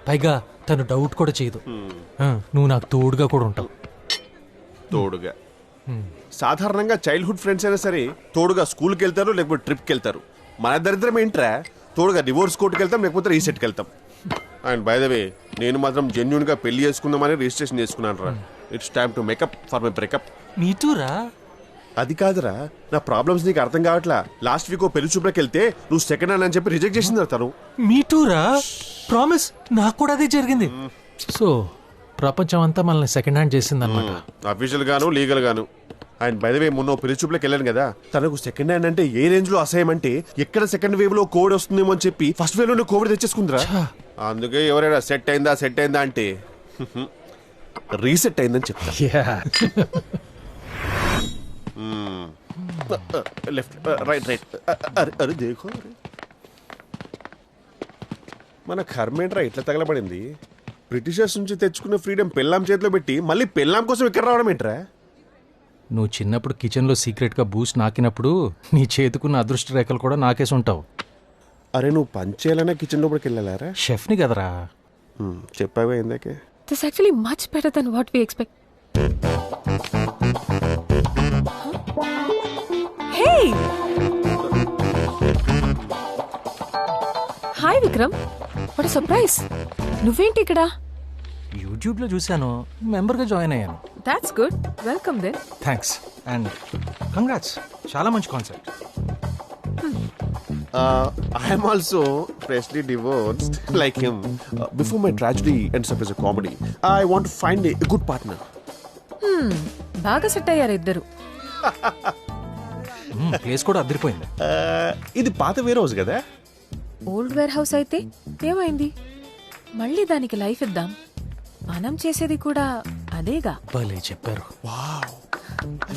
పైగా తను డౌట్ కూడా చేయదు. నువ్వు నాకు తోడుగా కూడా ఉంటావు. తోడుగా సాధారణంగా చైల్డ్హుడ్ ఫ్రెండ్స్ అయినా సరే తోడుగా స్కూల్కి వెళ్తారు, లేకపోతే ట్రిప్కి వెళ్తారు. మన దరిద్రం ఏంట్రా, తోడుగా డివోర్స్ కోర్టుకి వెళ్తాం, లేకపోతే రీసెట్కి వెళ్తాం. అండ్ బై ద వే నేను మాత్రం జెన్యున్ గా పెళ్లి చేసుకుందామని రిజిస్ట్రేషన్ చేసుకున్నాను రా. It's time to make up for my breakup. మీతూరా? అది కాదురా, నా ప్రాబ్లమ్స్ నీకు అర్థం కావట్లా. లాస్ట్ వీక్ పెళ్లి చూపులకు వెళ్తే నువ్వు సెకండ్ హ్యాండ్ అని చెప్పి రిజెక్ట్ చేసింది తను. మీటూరా? ప్రామిస్, నాకు కూడా అదే జరిగింది. సో ప్రపంచం అంతా మనల్ని సెకండ్ హ్యాండ్ చేసింది అనమాట. అఫీషియల్ గాను లీగల్ గాను. అండ్ బై ద వే మొన్న పెళ్లి చూపులకు వెళ్ళాను కదా, తనకు సెకండ్ హ్యాండ్ అంటే ఏ రేంజ్ లో అసహ్యం అంటే ఎక్కడ సెకండ్ వేవ్ లో కోవిడ్ వస్తుందేమో అని చెప్పి ఫస్ట్ వేవ్ లో కోవిడ్ తెచ్చేసుకుందిరా. అందుకే ఎవరైనా సెట్ అయిందా అంటే రీసెట్ అయిందని చెప్తా. లెఫ్ట్ రైట్ అరే దేఖో. మన కర్మేంట్రా ఇట్లా తగలబడింది. బ్రిటిషర్స్ నుంచి తెచ్చుకున్న ఫ్రీడమ్ పెళ్ళాం చేతిలో పెట్టి మళ్ళీ పెళ్ళాం కోసం ఇక్కడ రావడం ఏంట్రా? నువ్వు చిన్నప్పుడు కిచెన్లో సీక్రెట్గా బూస్ట్ నాకినప్పుడు నీ చేతుకున్న అదృష్ట రేఖలు కూడా నాకేసి ఉంటావు. అరే నువ్వు పంచేయాలనే కిచెన్ లోపలికి వెళ్ళారా? షెఫ్ని కదరా. చెప్పావా ఇందాకే. This actually much better than what we expect. Hey hi Vikram, what surprise. నువ్వేంటి ఇక్కడ? యూట్యూబ్లో చూశాను, మెంబర్గా జాయిన్ అయ్యాను. That's good, welcome then. Thanks and congrats, చాలా మంచి concept. I'm also freshly divorced like him. Before my tragedy ends up as a comedy, I want to find a good partner. బాగా set అయ్యారు ఇద్దరు. Place కూడా అదిరిపోయింది. ఇది పాత wear house కదా? ఓల్డ్ వేర్ హౌస్ అయితే ఏమైంది? మళ్ళీ దానికి లైఫ్ ఇద్దాం. మనం చేసేది కూడా అదేగా. భలే చెప్పారు.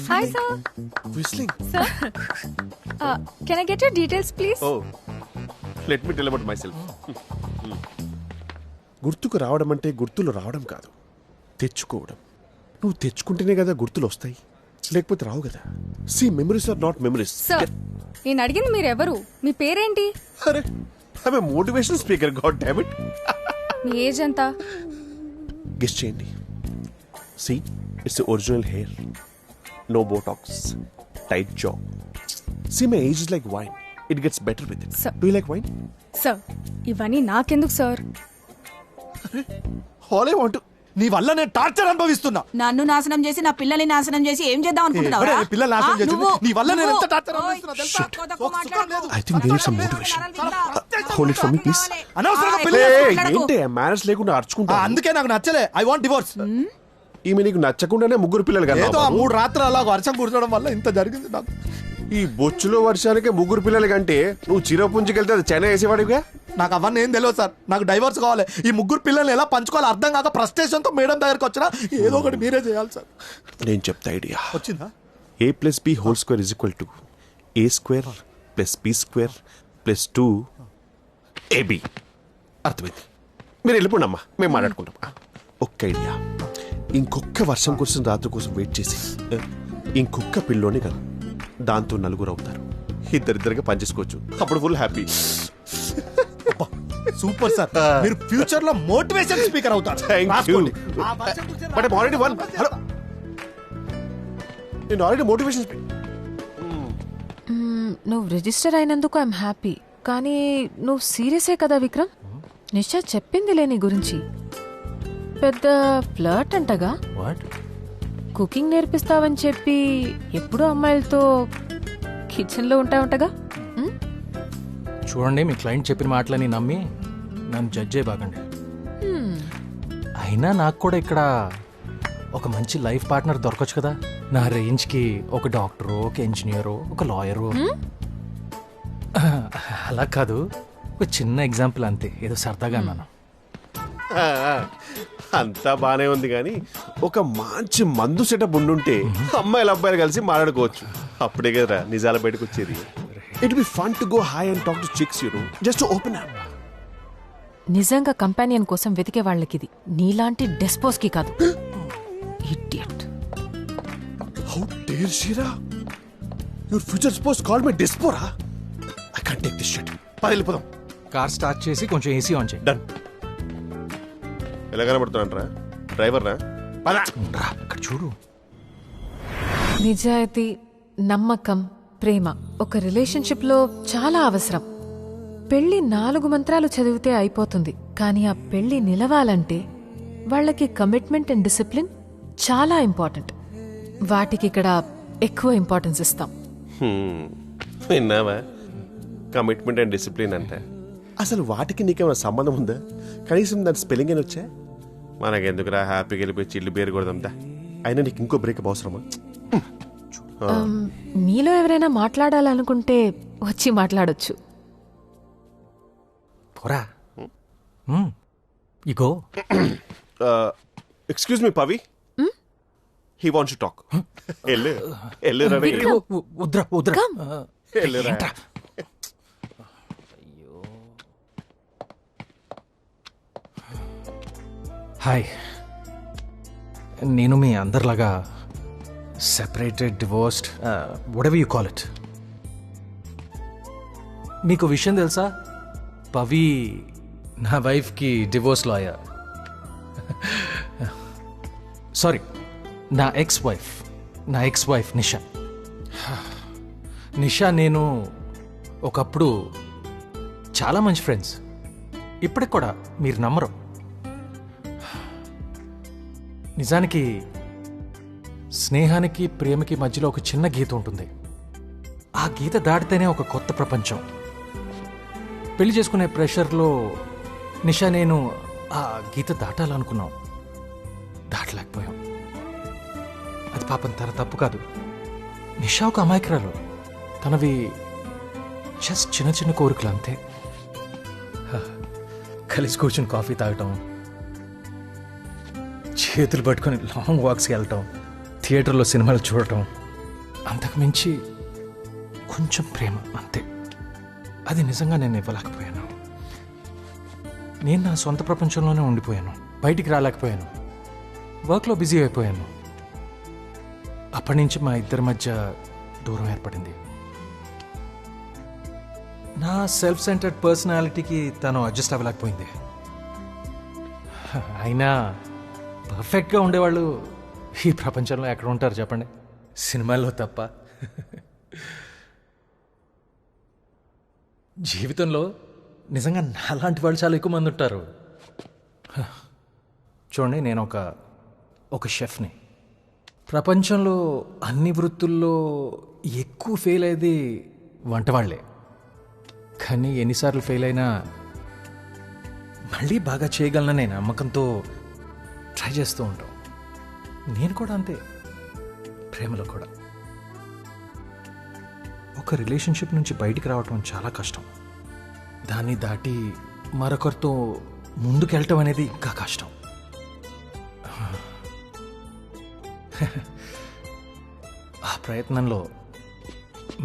Hi sir. Whistling. Sir can I get your details please? Oh, let me tell about myself. గుర్తుకు రావడం అంటే గుర్తులు రావడం కాదు, తెచ్చుకోవడం. నువ్వు తెచ్చుకుంటేనే కదా గుర్తులు వస్తాయి, లేకపోతే రావు కదా. See, memories are not memories. Sir నేను అడిగింది మీరు ఎవరు, మీ పేరేంటి? అరే I'm a motivational speaker, god damn it. Me age ఎంత? గెస్ చేయండి. See, it's the original hair. No Botox. Tight jaw. See, my age is like wine. It gets better with it. Sir. Do you like wine? Sir ఇవన్నీ నాకెందుకు sir? All I want to... నీ వల్ల నేను torture అనుభవిస్తున్నా. నన్ను నాశనం చేసి నా పిల్లల్ని నాశనం చేసి ఏం చేద్దాం అనుకుంటున్నావు? పిల్లలు నాశనం చేసింది నీ వల్ల. నేను ఎంత టార్చర్ అనుభవిస్తున్నా తెలుసా? I think there is some motivation. Hold it for me, please. అనవసరంగా పెళ్లి Hey, చేసుకుంటున్నాడు. ఏంటి మేనేజ్ లేకుండా అర్చుకుంటా? అందుకే నాకు నచ్చలే. I want divorce. ఈమె నీకు నచ్చకుండానే ముగ్గురు పిల్లలు కదా? ఏదో 3 రాత్రులు అలా వర్షం కురచడం వల్ల ఇంత జరిగింది నాకు. ఈ బొచ్చులో వర్షానికి ముగ్గురు పిల్లలు కంటే నువ్వు చిరపుంజికెళ్తే అది చెన్నై వేసేవాడిగా. నాకు అవన్నీ ఏం తెలియదు సార్. నాకు డైవర్స్ కావాలి. ఈ ముగ్గురు పిల్లల్ని ఎలా పంచుకోవాలో అర్థం కాక ఫ్రస్ట్రేషన్తో మేడం దగ్గరకు వచ్చినా ఏదో ఒకటి మీరే చేయాలి సార్. నేను చెప్తా ఐడియా. వచ్చిందా? A + B² = A² + B² + 2AB. అర్థమైంది. మీరు వెళ్ళిపోండి అమ్మా, మేము మాట్లాడుకుంటాం. ఒక్క ఐడియా. ఇంకొక్క వర్షం కోసం రాత్రి కోసం వెయిట్ చేసి ఇంకొక పిల్లోనే కదా, దాంతో 4 అవుతారు. ఇద్దరిద్దరిగా పనిచేసుకోవచ్చు. అప్పుడు ఫుల్ హ్యాపీ. సూపర్ సార్, మీరు ఫ్యూచర్ లో మోటివేషన్ స్పీకర్ అవుతారు. రాసుకోండి. But already one. హలో, నేను ఆల్రెడీ మోటివేషన్ నువ్వు రిజిస్టర్ అయినందుకు ఐఎమ్ హ్యాపీ. కానీ నువ్వు సీరియసే కదా విక్రమ్? నిశ్చయ చెప్పిందిలే నీ గురించి. పెద్ద ఫ్లర్ట్ అంటగా. వాట్? కుకింగ్ నేర్పిస్తావని చెప్పి ఎప్పుడూ అమ్మాయిలతో కిచెన్లో ఉంటావుంటగా. చూడండి, మీ క్లయింట్ చెప్పిన మాటలని నమ్మి నన్ను జడ్జ్ చేయబాకండి. అయినా నాకు కూడా ఇక్కడ ఒక మంచి లైఫ్ పార్ట్నర్ దొరకచ్చు కదా. నా రేంజ్కి ఒక డాక్టరు, ఒక ఇంజనీరు, ఒక లాయరు. అలా కాదు, ఒక చిన్న ఎగ్జాంపుల్ అంతే, ఏదో సరదాగా అన్నాను. అంతా బానే ఉంది కానీ ఒక మంచి మందు సెటప్ ఉండుంటే అమ్మాయిలు అబ్బాయిలు కలిసి మాట్లాడుకోవచ్చు. అప్పుడే కదరా నిజాల బయటకు వచ్చేది. It be fun to go high and talk to chicks, you know, just open up. నిజంగా కంపానియన్ కోసం వెతికే వాళ్ళకిది, నీలాంటి డెస్పోస్కి కాదు. ఇడియట్. హౌ డేర్ షీరా, your future spouse call me డెస్పోరా. I can't take this shit. వెళ్ళిపోదాం. కార్ స్టార్ట్ చేసి కొంచెం ఏసీ ఆన్ చేయి. డన్. ఎలా కనబడుతున్నానరా డ్రైవర్నా? అక్కడ చూడు. నిజాయితీ, నమ్మకం, ప్రేమ ఒక రిలేషన్షిప్లో చాలా అవసరం. పెళ్లి 4 మంత్రాలు చదివితే అయిపోతుంది, కానీ ఆ పెళ్లి నిలవాలంటే వాళ్ళకి కమిట్మెంట్ అండ్ డిసిప్లిన్ చాలా ఇంపార్టెంట్. వాటికి ఇక్కడ ఎక్కువ ఇంపార్టెన్స్ ఇస్తాం. విన్నావా, కమిట్మెంట్ అండ్ డిసిప్లిన్ అంటే అసలు వాటికి నీకేమైనా సంబంధం ఉందా? కనీసం దాని స్పెల్లింగ్ అని వచ్చా? మనకెందుకురా, హ్యాపీగా వెళ్ళిపోయి చిల్లు బేరు కొడదాందా. అయినా నీకు ఇంకో బ్రేకప్ అవసరమా? మీలో ఎవరైనా మాట్లాడాలనుకుంటే వచ్చి మాట్లాడొచ్చు. పోరా. ఇగో. Excuse me Pavi, he wants to talk. Hi, నేను మీ అందరిలాగా separated, divorced, whatever you call it. మీకు విషయం తెలుసా, పవి నా వైఫ్కి డివోర్స్ లాయర్. సారీ, నా ఎక్స్ వైఫ్ నిషా. నేను ఒకప్పుడు చాలా మంచి ఫ్రెండ్స్. ఇప్పటికి కూడా మీరు నమ్మరు. నిజానికి స్నేహానికి ప్రేమకి మధ్యలో ఒక చిన్న గీత ఉంటుంది. ఆ గీత దాటితేనే ఒక కొత్త ప్రపంచం. పెళ్లి చేసుకునే ప్రెషర్లో నిషా నేను ఆ గీత దాటాలనుకున్నాం, దాటలేకపోయాం. అది పాపం తన తప్పు కాదు. నిషా ఒక అమాయకురాలు. తనవి జస్ట్ చిన్న చిన్న కోరికలు అంతే. కలిసి కూర్చుని కాఫీ తాగటం, చేతులు పట్టుకొని లాంగ్ వాక్స్కి వెళ్ళటం, థియేటర్లో సినిమాలు చూడటం, అంతకు మించి కొంచెం ప్రేమ అంతే. అది నిజంగా నేను ఇవ్వలేకపోయాను. నేను నా సొంత ప్రపంచంలోనే ఉండిపోయాను, బయటికి రాలేకపోయాను, వర్క్లో బిజీ అయిపోయాను. అప్పటి నుంచి మా ఇద్దరి మధ్య దూరం ఏర్పడింది. నా సెల్ఫ్ సెంటర్డ్ పర్సనాలిటీకి తను అడ్జస్ట్ అవ్వలేకపోయింది. అయినా పర్ఫెక్ట్గా ఉండేవాళ్ళు ఈ ప్రపంచంలో ఎక్కడ ఉంటారు చెప్పండి, సినిమాల్లో తప్ప. జీవితంలో నిజంగా నాలాంటి వాళ్ళు చాలా ఎక్కువ మంది ఉంటారు. చూడండి, నేను ఒక షెఫ్ని. ప్రపంచంలో అన్ని వృత్తుల్లో ఎక్కువ ఫెయిల్ అయ్యేది వంటవాళ్లే. కానీ ఎన్నిసార్లు ఫెయిల్ అయినా మళ్ళీ బాగా చేయగలననే నమ్మకంతో ట్రై చేస్తూ ఉంటాం. నేను కూడా అంతే, ప్రేమలో కూడా. ఒక రిలేషన్షిప్ నుంచి బయటికి రావటం చాలా కష్టం. దాన్ని దాటి మరొకరితో ముందుకెళ్ళటం అనేది ఇంకా కష్టం. ఆ ప్రయత్నంలో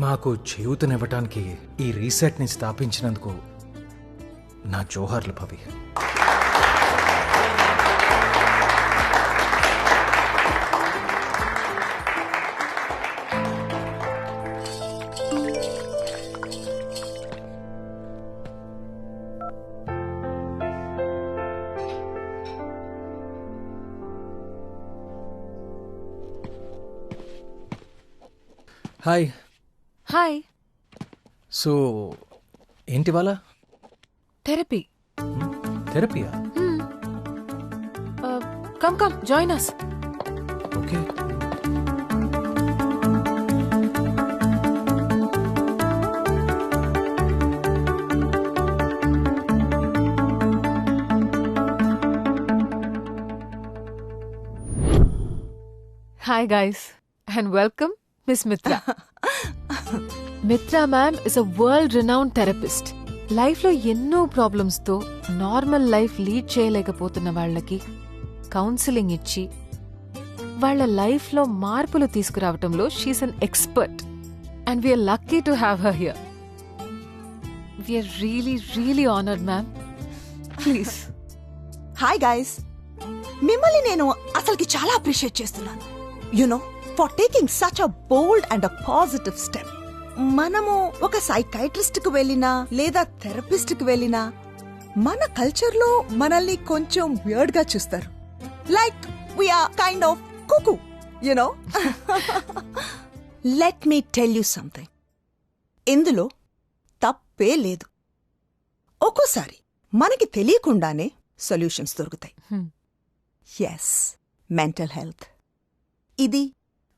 మాకు చేయూతనివ్వటానికి ఈ రీసెట్ని స్థాపించినందుకు నా జోహార్లు పవి. హాయ్. హాయ్. సో ఏంటి వాళ్ళ థెరపీ? థెరపీయా? Come join us. Okay. Hi guys and welcome miss Mitra. Mitra ma'am is a world renowned therapist. లైఫ్లో ఎన్నో ప్రాబ్లమ్స్తో నార్మల్ లైఫ్ లీడ్ చేయలేకపోతున్న వాళ్ళకి కౌన్సిలింగ్ ఇచ్చి వాళ్ళ లైఫ్లో మార్పులు తీసుకురావటంలో she's an expert and we are lucky to have her here. We are really really honoured ma'am. Please. Hi guys, మిమ్మల్ని నేను అసలుకి చాలా అప్రిషియేట్ చేస్తున్నాను. You know for taking such a bold and a positive step. మనము ఒక సైకాట్రిస్ట్ కు వెళ్ళినా లేదా థెరపిస్ట్ కు వెళ్ళినా మన కల్చర్ లో మనల్ని కొంచెం వియర్డ్ గా చూస్తారు. Like we're kind of cuckoo, you know. Let me tell you something. ఇందులో తప్పే లేదు. ఒక్కోసారి మనకి తెలియకుండానే సొల్యూషన్స్ దొరుకుతాయి. ఎస్, మెంటల్ హెల్త్ ఇది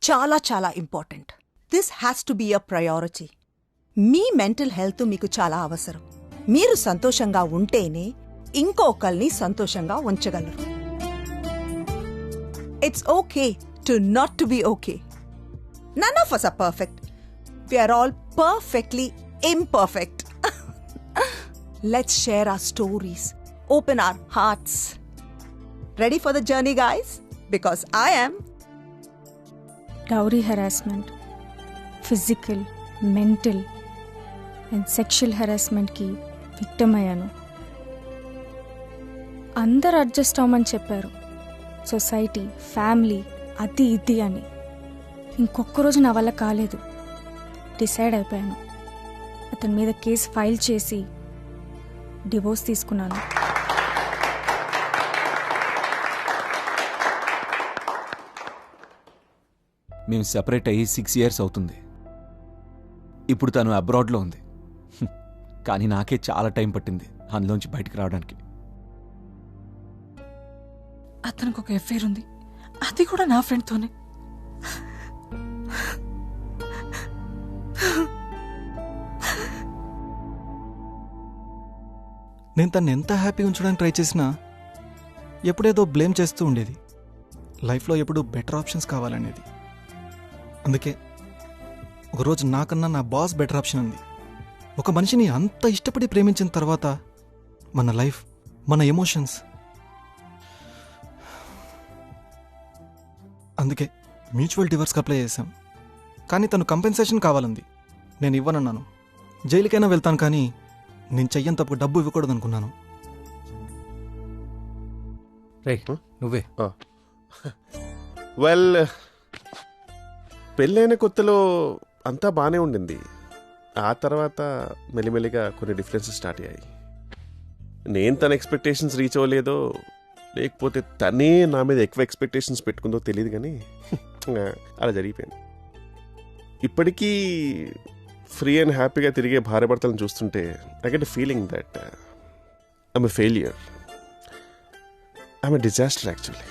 చాలా చాలా important. This has to be a priority. మీ మెంటల్ హెల్త్ మీకు చాలా అవసరం. మీరు సంతోషంగా ఉంటేనే ఇంకొకరిని సంతోషంగా ఉంచగలరు. It's okay to not to be okay. None of us are perfect. We are all perfectly imperfect. Let's share our stories. Open our hearts. Ready for the journey, guys? Because I am. Dowry harassment, physical, mental and sexual harassment కి victim అయ్యాను. అందరు adjust అవ్వమని చెప్పారు. Society, family, అది ఇది అని. ఇంకొక రోజు నా వల్ల కాలేదు. డిసైడ్ అయిపోయాను. అతని మీద కేసు ఫైల్ చేసి డివోర్స్ తీసుకున్నాను. మేము సెపరేట్ అయ్యి 6 years అవుతుంది. ఇప్పుడు తను అబ్రాడ్లో ఉంది. కానీ నాకే చాలా టైం పట్టింది అందులోంచి బయటకు రావడానికి. అతనికి ఒక ఎఫైర్ ఉంది, అది కూడా నా ఫ్రెండ్తోనే. నేను తను ఎంత హ్యాపీగా ఉంచడానికి ట్రై చేసినా ఎప్పుడేదో బ్లేమ్ చేస్తూ ఉండేది. లైఫ్లో ఎప్పుడు బెటర్ ఆప్షన్స్ కావాలనేది. అందుకే ఒకరోజు నాకన్నా నా బాస్ బెటర్ ఆప్షన్ ఉంది. ఒక మనిషిని అంత ఇష్టపడి ప్రేమించిన తర్వాత మన లైఫ్, మన ఎమోషన్స్, అందుకే మ్యూచువల్ డివోర్స్కి అప్లై చేశాం. కానీ తను కంపెన్సేషన్ కావాలంది. నేను ఇవ్వనన్నాను. జైలుకైనా వెళ్తాను కానీ నేను చెయ్యని తప్పుకు డబ్బు ఇవ్వకూడదు అనుకున్నాను. నువ్వే. వెల్, పెళ్ళైన కొత్తలో అంతా బాగానే ఉండింది. ఆ తర్వాత మెల్లిమెల్లిగా కొన్ని డిఫరెన్సెస్ స్టార్ట్ అయ్యాయి. నేను తన ఎక్స్పెక్టేషన్స్ రీచ్ అవ్వలేదో లేకపోతే తనే నా మీద ఎక్కువ ఎక్స్పెక్టేషన్స్ పెట్టుకుందో తెలియదు కానీ అలా జరిగిపోయింది. ఇప్పటికీ ఫ్రీ అండ్ హ్యాపీగా తిరిగే భార్యాభర్తలను చూస్తుంటే I get a feeling that I'm a failure. I'm a disaster actually.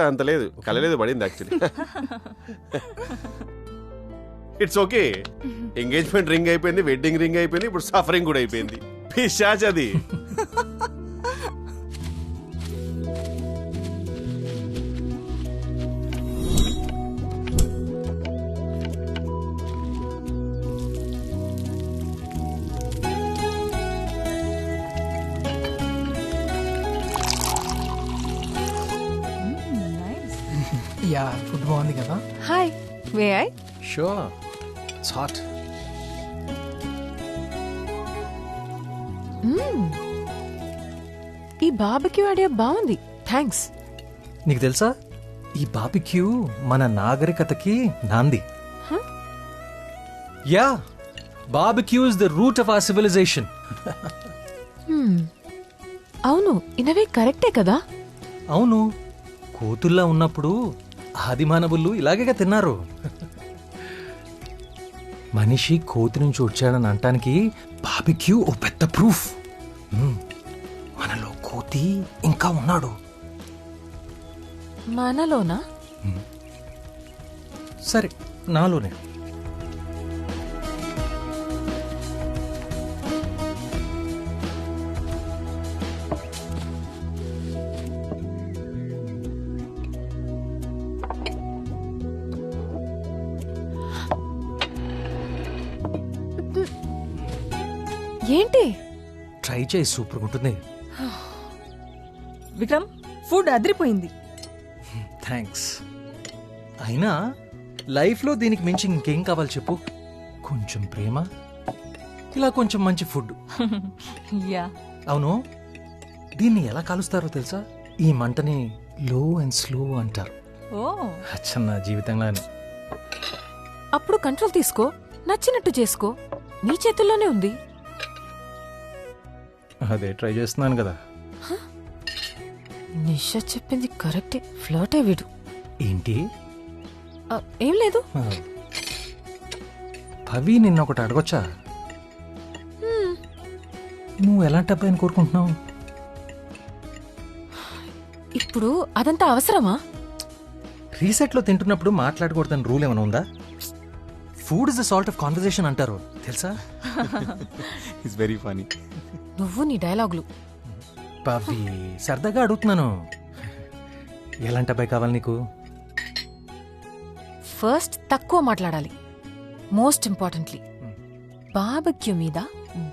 అంత లేదు, కలలేదు పడింది actually. It's okay. Engagement ring అయిపోయింది, వెడ్డింగ్ రింగ్ అయిపోయింది, ఇప్పుడు సఫరింగ్ కూడా అయిపోయింది. పిశాచ్ అది. యా, ఫుడ్ బాగుంది కదా. Hi, may I? Sure, it's hot. ఈ బార్బిక్యూ ఐడియా బాగుంది, థ్యాంక్స్. నీకు తెలుసా, ఈ బార్బిక్యూ మన నాగరికతకి నాంది. Yeah, barbecue is the root of our civilisation. అవును, ఇనవే కరెక్టే కదా. అవును, కోతుల్లా ఉన్నప్పుడు ఆదిమానవులు ఇలాగే తిన్నారు. మనిషి కోతి నుంచి వచ్చాడని అంటానికి బార్బిక్యూ ఓ పెద్ద ప్రూఫ్. మనలో కోతి ఇంకా ఉన్నాడు. మనలోనా? సరే, నాలోనే. ఏంటి? ట్రై చేయి, సూపర్గా ఉంటుంది. విక్రమ్, ఫుడ్ అదిరిపోయింది. థ్యాంక్స్. అయినా లైఫ్లో దీనికి మించి ఇంకేం కావాలి చెప్పు? కొంచెం ప్రేమ, ఇలా కొంచెం మంచి ఫుడ్. యా. అవును, దీన్ని ఎలా కాలుస్తారో తెలుసా? ఈ మంటని లో అండ్ స్లో అంటారు. ఓ, అచ్చన్న జీవితంలోనే. అప్పుడు కంట్రోల్ తీసుకో, నచ్చినట్టు చేసుకో, నీ చేతుల్లోనే ఉంది. అదే ట్రై చేస్తున్నాను కదా. నిషా చెప్పింది కరెక్టే, ఫ్లర్టే వీడు. ఏంటి? ఏం లేదు. పవి, నిన్న ఒకటి అడగొచ్చా? నువ్వు ఎలాంటి అబ్బాయిని కోరుకుంటున్నావు? ఇప్పుడు అదంతా అవసరమా? రీసెట్లో తింటున్నప్పుడు మాట్లాడకూడదని రూల్ ఏమైనా ఉందా? Food is the salt of conversation అంటారు, తెలుసా? It's very funny. నువ్వు నీ డైలాగులు. పవి, సరదాగా అడుగుతున్నాను. ఎలాంటి అబ్బాయి కావాలి నీకు? ఫస్ట్ తక్కువ మాట్లాడాలి. మోస్ట్ ఇంపార్టెంట్లీ బార్బెక్యూ మీద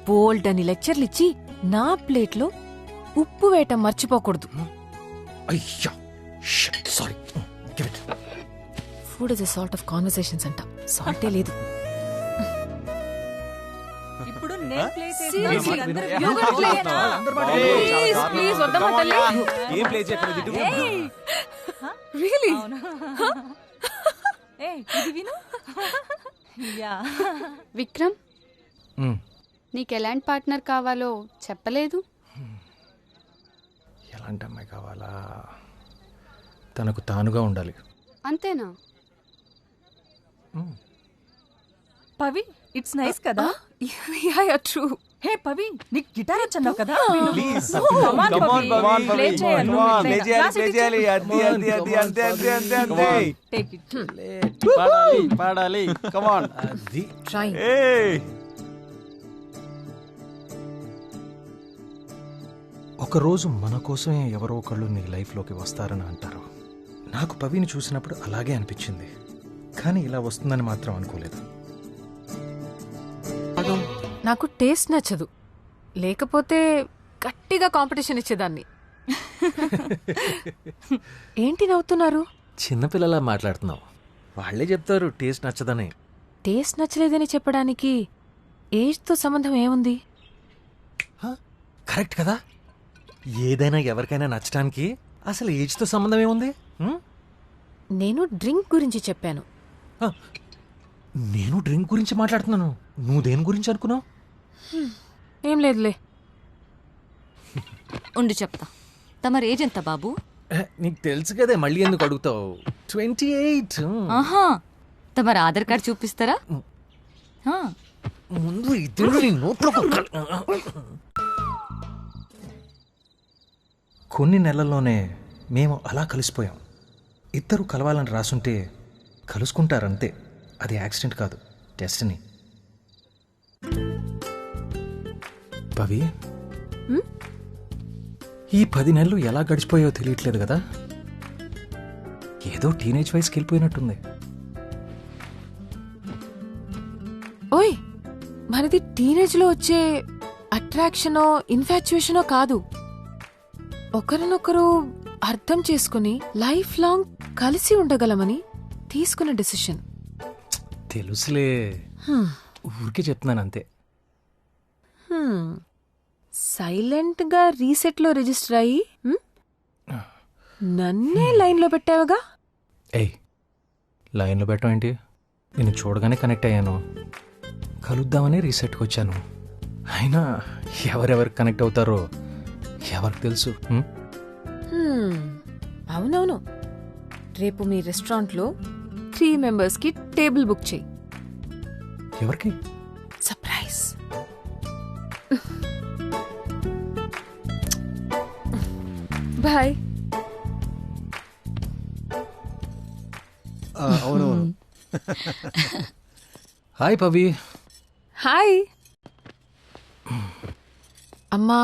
బోల్డ్ అని లెక్చర్లు ఇచ్చి నా ప్లేట్లో ఉప్పు వేయటం మర్చిపోకూడదు. అయ్యా, sorry. Food is a salt of conversations అంట, సాల్టే లేదు. ఇప్పుడు నేను ప్లే విక్రమ్, నీకు ఎలాంటి పార్ట్నర్ కావాలో చెప్పలేదు. ఎలాంటి అమ్మాయి కావాలా? తనకు తానుగా ఉండాలి. అంతేనా? పవి, ఇట్స్ నైస్ కదా? ట్రూ. హే పవి, నీకు గిటార్ వచ్చన్నావు కదా? Please. Come on, Come on, Pavi. Pavi. Play చేయాలి. Come on, Play play చేయాలి, చేయాలి. play చేయాలి. అది, అది, అది, అంతే, అంతే, అంతే, అంతే. Take it. పాడాలి, పాడాలి. Come on. అది. Hey. ఒకరోజు మన కోసమే ఎవరో ఒకళ్ళు నీ లైఫ్లోకి వస్తారని అంటారు. నాకు పవిని చూసినప్పుడు అలాగే అనిపించింది, కానీ ఇలా వస్తుందని మాత్రం అనుకోలేదు. నాకు టేస్ట్ నచ్చదు, లేకపోతే గట్టిగా కాంపిటీషన్ ఇచ్చేదాన్ని. ఏంటి నవ్వుతున్నారు? చిన్నపిల్లలా మాట్లాడుతున్నావు. వాళ్లే చెప్తారు టేస్ట్ నచ్చదని. టేస్ట్ నచ్చలేదని చెప్పడానికి ఏజ్తో సంబంధం ఏముంది? కరెక్ట్ కదా? ఏదైనా ఎవరికైనా నచ్చడానికి అసలు ఏజ్తో సంబంధం ఏముంది? నేను డ్రింక్ గురించి చెప్పాను. నేను డ్రింక్ గురించి మాట్లాడుతున్నాను, నువ్వు దేని గురించి అనుకున్నావు? ఏం లేదులే. ఉండు చెప్తా. తమరు ఏజ్ ఎంత బాబు? నీకు తెలుసు కదే, మళ్ళీ ఎందుకు అడుగుతావు? 28. ఆహా, తమరు ఆధార్ కార్డు చూపిస్తారా? ముందు ఇద్దరు నీ నోట్లో కొన్ని నెలల్లోనే మేము అలా కలిసిపోయాం. ఇద్దరు కలవాలని రాసుంటే కలుసుకుంటారంతే. అది యాక్సిడెంట్ కాదు, డెస్టినీ. పవి, ఈ 10 నెలలు ఎలా గడిచిపోయాయో తెలియట్లేదు కదా. ఏదో టీనేజ్ వయసుకి వెళ్ళిపోయినట్టుంది. ఓయ్, మనది టీనేజ్లో వచ్చే అట్రాక్షనో ఇన్ఫాచ్యుయేషనో కాదు. ఒకరినొకరు అర్థం చేసుకుని లైఫ్ లాంగ్ కలిసి ఉండగలమని తీసుకున్న డెసిషన్. తెలుసులే, ఊరికే చెప్తున్నాను అంతే. సైలెంట్ గా రీసెట్ లో రిజిస్టర్ అయ్యి నన్నే లైన్ లో పెట్టావుగా. ఏయ్, లైన్లో పెట్టడం ఏంటి? నేను చూడగానే కనెక్ట్ అయ్యాను, కలుద్దామని రీసెట్కి వచ్చాను. అయినా ఎవరెవరికి కనెక్ట్ అవుతారో ఎవరికి తెలుసు? అవునవును, రేపు మీ రెస్టారెంట్లో 3 members కి టేబుల్ బుక్ చేయి. ఎవరికి? సర్ప్రైజ్. బాయ్. అవునవును. హాయ్ పవి. హాయ్. అమ్మా,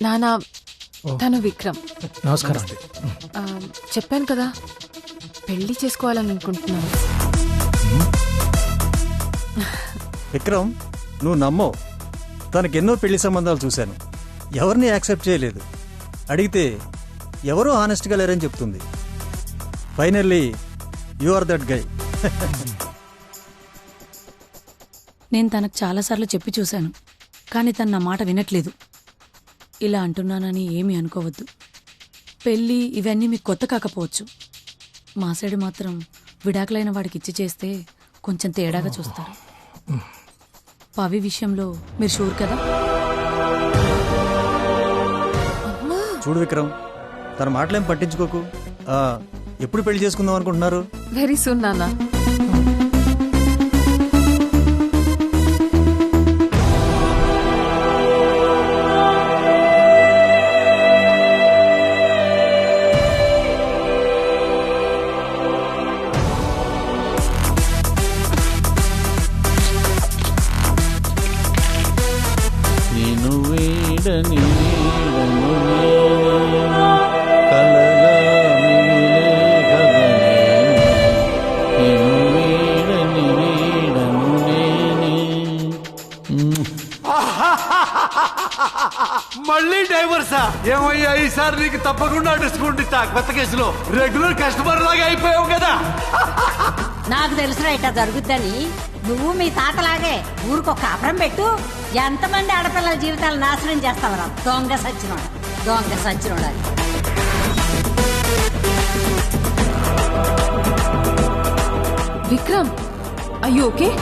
నాన్న, తను విక్రమ్. నమస్కారం అండి. చెప్పాను కదా, పెళ్లి చేసుకోవాలని అనుకుంటున్నాను. విక్రమ్, నువ్వు నమ్మవు, తనకెన్నో పెళ్లి సంబంధాలు చూశాను, ఎవరిని యాక్సెప్ట్ చేయలేదు. అడిగితే ఎవరో హానెస్ట్గా లేరని చెప్తుంది. Finally you are that guy. నేను తనకు చాలాసార్లు చెప్పి చూశాను, కానీ తను నా మాట వినట్లేదు. ఇలా అంటున్నానని ఏమీ అనుకోవద్దు. పెళ్ళి ఇవన్నీ మీకు కొత్త కాకపోవచ్చు. మా సైడ్ మాత్రం విడాకులైన వాడికి ఇచ్చి చేస్తే కొంచెం తేడాగా చూస్తారు. పవి విషయంలో మీరు షూర్ కదా? చూడు విక్రమ్, తన మాటలేం పట్టించుకోకు. ఎప్పుడు పెళ్లి చేసుకుందాం అనుకుంటున్నారు? వెరీ సూన్ నాన్న. మళ్ళీ డైవర్సా? ఏమయ్యా ఈసారి నీకు తప్పకుండా డిస్కౌంట్ ఇస్తా. కొత్త కేసులో రెగ్యులర్ కస్టమర్ లాగా అయిపోయావు కదా. నాకు తెలుసురా ఇట్లా జరుగుద్దని. నువ్వు మీ తాతలాగే ఊరికొక కాపురం పెట్టు. ఎంతమంది ఆడపిల్లల జీవితాలు నాశనం చేస్తావరా? దొంగ సచ్చినోడ, దొంగ సచ్చినోడ. Vikram, are you okay?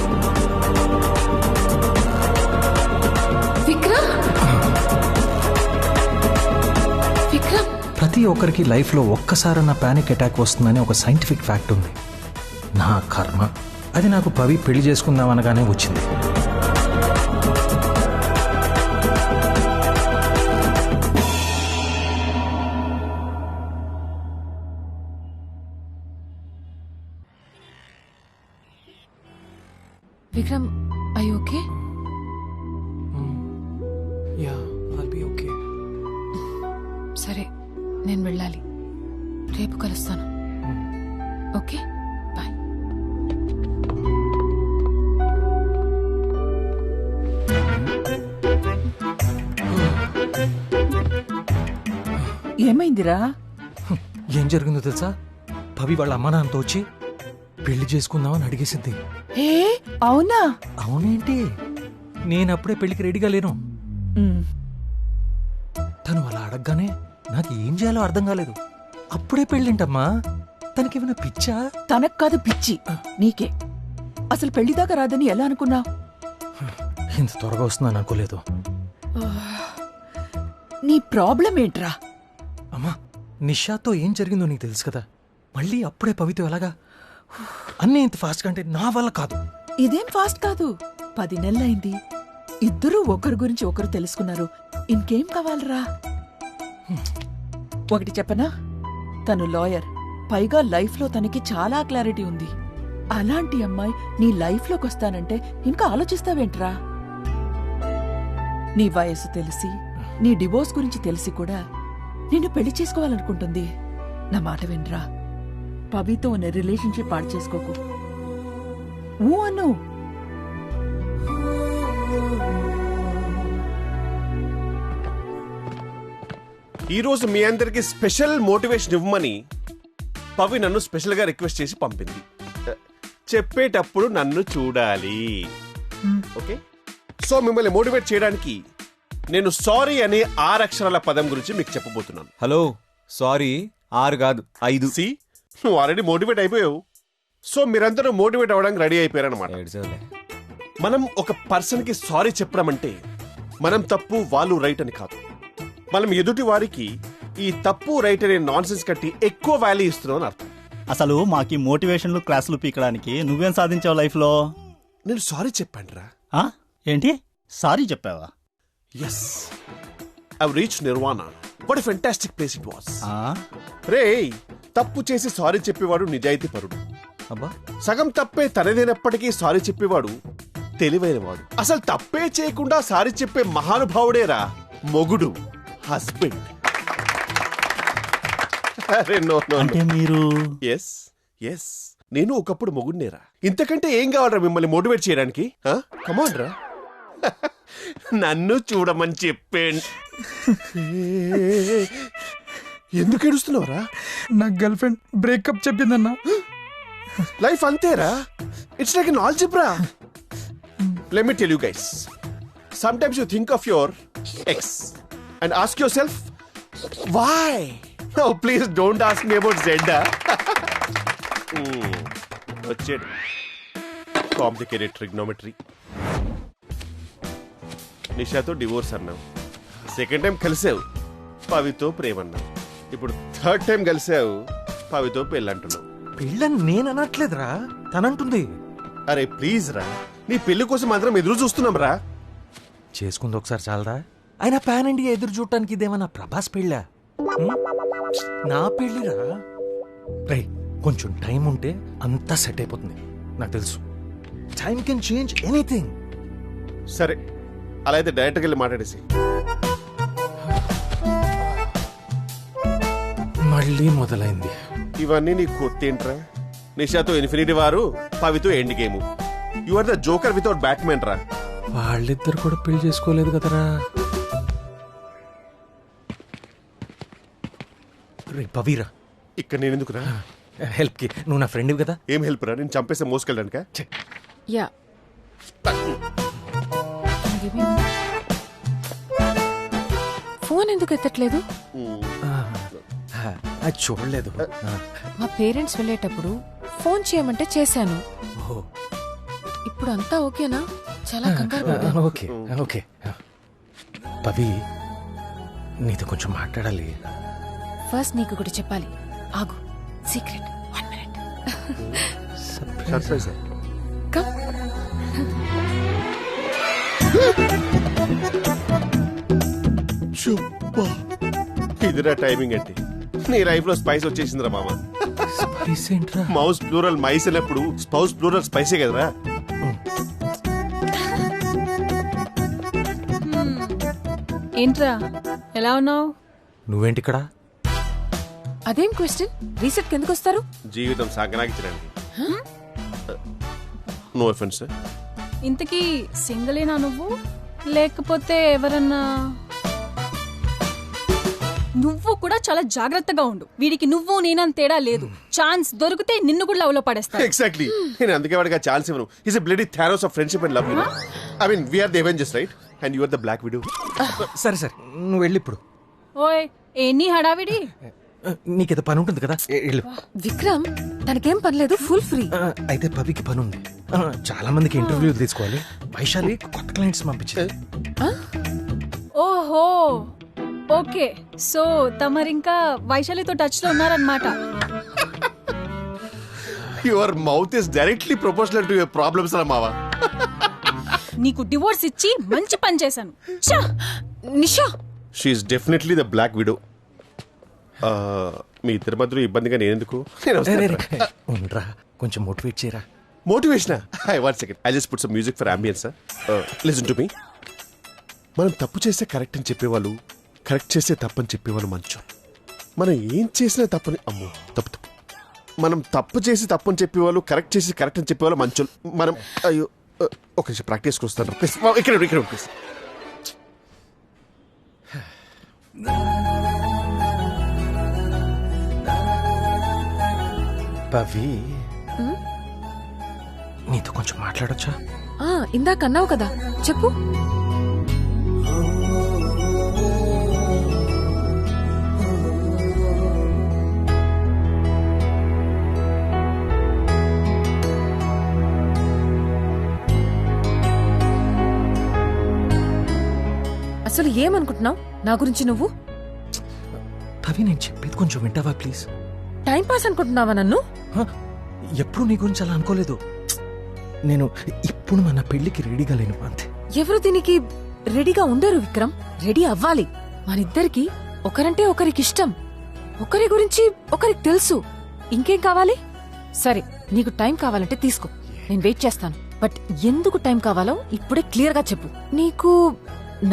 Vikram, Vikram. ప్రతి ఒక్కరికి లైఫ్లో ఒక్కసారన్న పానిక్ అటాక్ వస్తుందని ఒక సైంటిఫిక్ ఫ్యాక్ట్ ఉంది. నా కర్మ అది నాకు పవి పెళ్లి చేసుకుందామనగానే వచ్చింది. Vikram, are you okay? Yeah, I'll be okay. సరే, నేను వెళ్ళాలి. రేపు కలుస్తాను. Okay, bye. ఏమైందిరా? ఏం జరిగిందో తెలుసా? పవి వాళ్ళ అమ్మ నాన్నతో వచ్చి పెళ్లి చేసుకుందామని అడిగేసింది. ఏ అవునా? అవునేంటి, నేను అప్పుడే పెళ్లికి రెడీగా లేను. తను అలా అడగగానే నాకు ఏం చేయాలో అర్థం కాలేదు. అప్పుడే పెళ్ళింటమ్మా, తనకేమైనా పిచ్చా? తనకు కాదు పిచ్చి, నీకే. అసలు పెళ్లిదాకా రాదని ఎలా అనుకున్నావు? ఇంత త్వరగా వస్తుందని అనుకోలేదు. నీ ప్రాబ్లం ఏంట్రా? అమ్మా, నిషాతో ఏం జరిగిందో నీకు తెలుసు కదా. మళ్ళీ అప్పుడే పవితో ఎలాగా? అన్నీ ఇంత ఫాస్ట్గా అంటే నా వల్ల కాదు. ఇదేం ఫాస్ట్ కాదు. 10 నెలలైంది. ఇద్దరూ ఒకరి గురించి ఒకరు తెలుసుకున్నారు. ఇంకేం కావాలరా? ఒకటి చెప్పనా, తను లాయర్, పైగా లైఫ్లో తనకి చాలా క్లారిటీ ఉంది. అలాంటి అమ్మాయి నీ లైఫ్లోకి వస్తానంటే ఇంకా ఆలోచిస్తావేంట్రా? నీ వయస్సు తెలిసి, నీ డివోర్స్ గురించి తెలిసి కూడా నిన్ను పెళ్లి చేసుకోవాలనుకుంటుంది. నా మాట వినరా, పవితో ఉన్న రిలేషన్షిప్ పాడు చేసుకోకు. అను. ఈరోజు మీ అందరికి స్పెషల్ మోటివేషన్ ఇవ్వమని పవి నన్ను స్పెషల్గా రిక్వెస్ట్ చేసి పంపింది. చెప్పేటప్పుడు నన్ను చూడాలి, ఓకే? సో మిమ్మల్ని మోటివేట్ చేయడానికి నేను సారీ అనే 6 అక్షరాల పదం గురించి మీకు చెప్పబోతున్నాను. హలో, సారీ 6 కాదు 5. సి, నువ్వు ఆల్రెడీ మోటివేట్ అయిపోయావు. సో మీరందరూ మోటివేట్ అవ్వడానికి రెడీ అయిపోయారనమాట. మనం ఒక పర్సన్కి సారీ చెప్పడం అంటే మనం తప్పు వాళ్ళు రైట్ అని కాదు. మనం ఎదుటి వారికి ఈ తప్పు రైట్ అనే నాన్సెన్స్ కట్టి ఎక్కువ వాల్యూ ఇస్తున్నావు అని అర్థం. అసలు మాకి మోటివేషన్లు క్లాసులు పీకడానికి నువ్వేం సాధించావు లైఫ్లో? నేను సారీ చెప్పాను రా. ఏంటి సారీ చెప్పావా? Yes, I reach Nirvana. What a fantastic place it was. రే, తప్పు చేసి సారీ చెప్పేవాడు నిజాయితీ పరుడు. సగం తప్పే తనదైనప్పటికీ సారీ చెప్పేవాడు తెలివైనవాడు. అసలు తప్పే చేయకుండా సారీ చెప్పే మహానుభావుడేరా మొగుడు, హస్బెండ్. అంటే మీరు? ఎస్ ఎస్, నేను ఒకప్పుడు మొగుడినేరా. ఇంతకంటే ఏం కావాలరా మిమ్మల్ని మోటివేట్ చేయడానికి? కమాన్ రా. నన్ను చూడమని చెప్పేండి. ఎందుకు ఏడుస్తున్నావురా? నా గర్ల్ ఫ్రెండ్ బ్రేకప్ చెప్పిందన్నా. లైఫ్ అంతేరా, it's like an algebra. Let me tell you guys, sometimes you think of your ex and ask yourself why. No, please don't ask me about Zenda. వచ్చేడు complicated trigonometry. నిషాతో divorce అన్నావు, second time కలిసావు పవితో ప్రేమ అన్నావు, ఇప్పుడు third time కలిసావు పవితో పెళ్ళి అంటున్నావు. పెళ్ళని నేను అనట్లేదురా, తనంటుంది. అరే ప్లీజ్ రా, నీ పెళ్లి కోసం మాత్రం ఎదురు చూస్తున్నాం రా. చేసుకుంది ఒకసారి చాలదా? అయినా పాన్ ఇండియా ఎదురు చూడటానికి ఇదేమన్నా ప్రభాస్ పెళ్ళా? నా పెళ్ళిరా. రే, కొంచెం టైం ఉంటే అంతా సెట్ అయిపోతుంది, నాకు తెలుసు. Time can change anything. సరే, అలా అయితే డైరెక్ట్గా వెళ్ళి మాట్లాడేసి. మళ్ళీ మొదలైంది. ఇవన్నీ నీకు కొత్తేంట్రా? నిషాతో ఇన్ఫినిటీ వారు, పవితో end game. You are the Joker without Batman రా. వాళ్ళిద్దరు కూడా పెళ్లి చేసుకోలేదు కదరా. రే పవీరా, ఇక్కడ నేను ఎందుకురా? హెల్ప్ కి నువ్వు నా ఫ్రెండ్ కదా. ఏం హెల్ప్ రా? నేను చంపేస్తే మోసుకెళ్ళడానికా? యా, ఫోన్ ఎందుకు ఎత్తట్లేదు? అది చూడలేదు. మా పేరెంట్స్ వెళ్ళేటప్పుడు ఫోన్ చేయమంటే చేశాను. ఇప్పుడు అంతా ఓకేనా? చాలా కంగారు పడ్డాను. Okay okay. పవి, నీతో కొంచెం మాట్లాడాలి. ఫస్ట్ నీకు ఒకటి చెప్పాలి, ఆగు. సీక్రెట్. 1 minute. సర్ప్రైజ్. కమ్. ఇదిరా టైమింగ్ అంటే. నీ లైఫ్ లో స్పైస్ వచ్చేసిందిరా మామ. స్పైస్ ఏంట్రా? మౌస్ ప్లూరల్ మైస్ అన్నప్పుడు స్పౌస్ ప్లూరల్ స్పైసే కదరా. ఏంట్రా ఎలా ఉన్నావు? నువ్వేంటి ఇక్కడ? అదేం క్వశ్చన్? రీసెట్ ఎందుకు వస్తారు? జీవితం సాగనాగించడానికి. No offence. ఇంతకీ సింగిలేనా నువ్వు, లేకపోతే ఎవరన్నా? నువ్వు కూడా చాలా జాగ్రత్తగా ఉండు. వీడికి నువ్వు నేనంత తేడా లేదు. ఛాన్స్ దొరికితే నిన్ను కూడా లవ్ లో పడేస్తా. ఎగ్జాక్ట్లీ. నేను అందుకే వాడికి ఛాన్స్ ఇవ్వను. Is a bloody Thanos of friendship and love. I mean we are the Avengers, right? And you are the Black Widow. సరే సరే, నువ్వు వెళ్ళి ఇప్పుడు. ఓయ్, ఎన్ని హడావిడి. నీకేదో పని ఉంటుంది కదా, వెళ్ళు. విక్రమ్, తనకేం పనిలేదు, ఫుల్ ఫ్రీ. అయితే పవికి పని ఉంది. చాలా మందికి ఇంటర్వ్యూ తీసుకోవాలి. వైశాలి కొత్త క్లయింట్స్ పంపించింది. ఓహో, ఓకే. సో తమరింకా వైశాలితో టచ్ లో ఉన్నారన్నమాట. Your mouth is directly proportional to your problems రా మావా. నీకు డివోర్స్ ఇచ్చి మంచి పని చేశాను. Nisha, she is definitely the Black Widow. మీ ఇద్దరి మధ్యలో ఇబ్బందిగా నేనెందుకు? ఉండరా, కొంచెం మోటివేట్ చేయరా. Motivation? Hi, 1 second. I just put some music for ambience. Listen to me. మనం తప్పు చేస్తే కరెక్ట్ అని చెప్పేవాళ్ళు, కరెక్ట్ చేస్తే తప్పని చెప్పేవాళ్ళు మంచు. మనం ఏం చేసినా తప్పని, అమ్మో తప్పు తప్పు. మనం తప్పు చేసి తప్పని చెప్పేవాళ్ళు, కరెక్ట్ చేసి కరెక్ట్ అని చెప్పేవాళ్ళు మంచు. మనం అయ్యో ఒక నిమిషం ప్రాక్టీస్కి వస్తాను. ఇక్కడ ఇక్కడ ప్లీజ్. పవి, నీతో కొంచెం మాట్లాడొచ్చా? ఇందాక అన్నావు కదా, చెప్పు. అసలు ఏమనుకుంటున్నావు నా గురించి నువ్వు? పవి, నేను చెప్పేది కొంచెం వింటావా ప్లీజ్? టైం పాస్ అనుకుంటున్నావా నన్ను? ఎప్పుడు నీ గురించి అలా అనుకోలేదు. నేను ఇప్పుడు మన పెళ్లికి రెడీగా లేను అంతే. ఎవరు దీనికి రెడీగా ఉండరు విక్రమ్. రెడీ అవ్వాలి. మనిద్దరికి ఒకరంటే ఒకరికి ఇష్టం, ఒకరి గురించి ఒకరికి తెలుసు. ఇంకేం కావాలి? సరే, నీకు టైం కావాలంటే తీసుకో, నేను వెయిట్ చేస్తాను. బట్ ఎందుకు టైం కావాలో ఇప్పుడే క్లియర్ గా చెప్పు. నీకు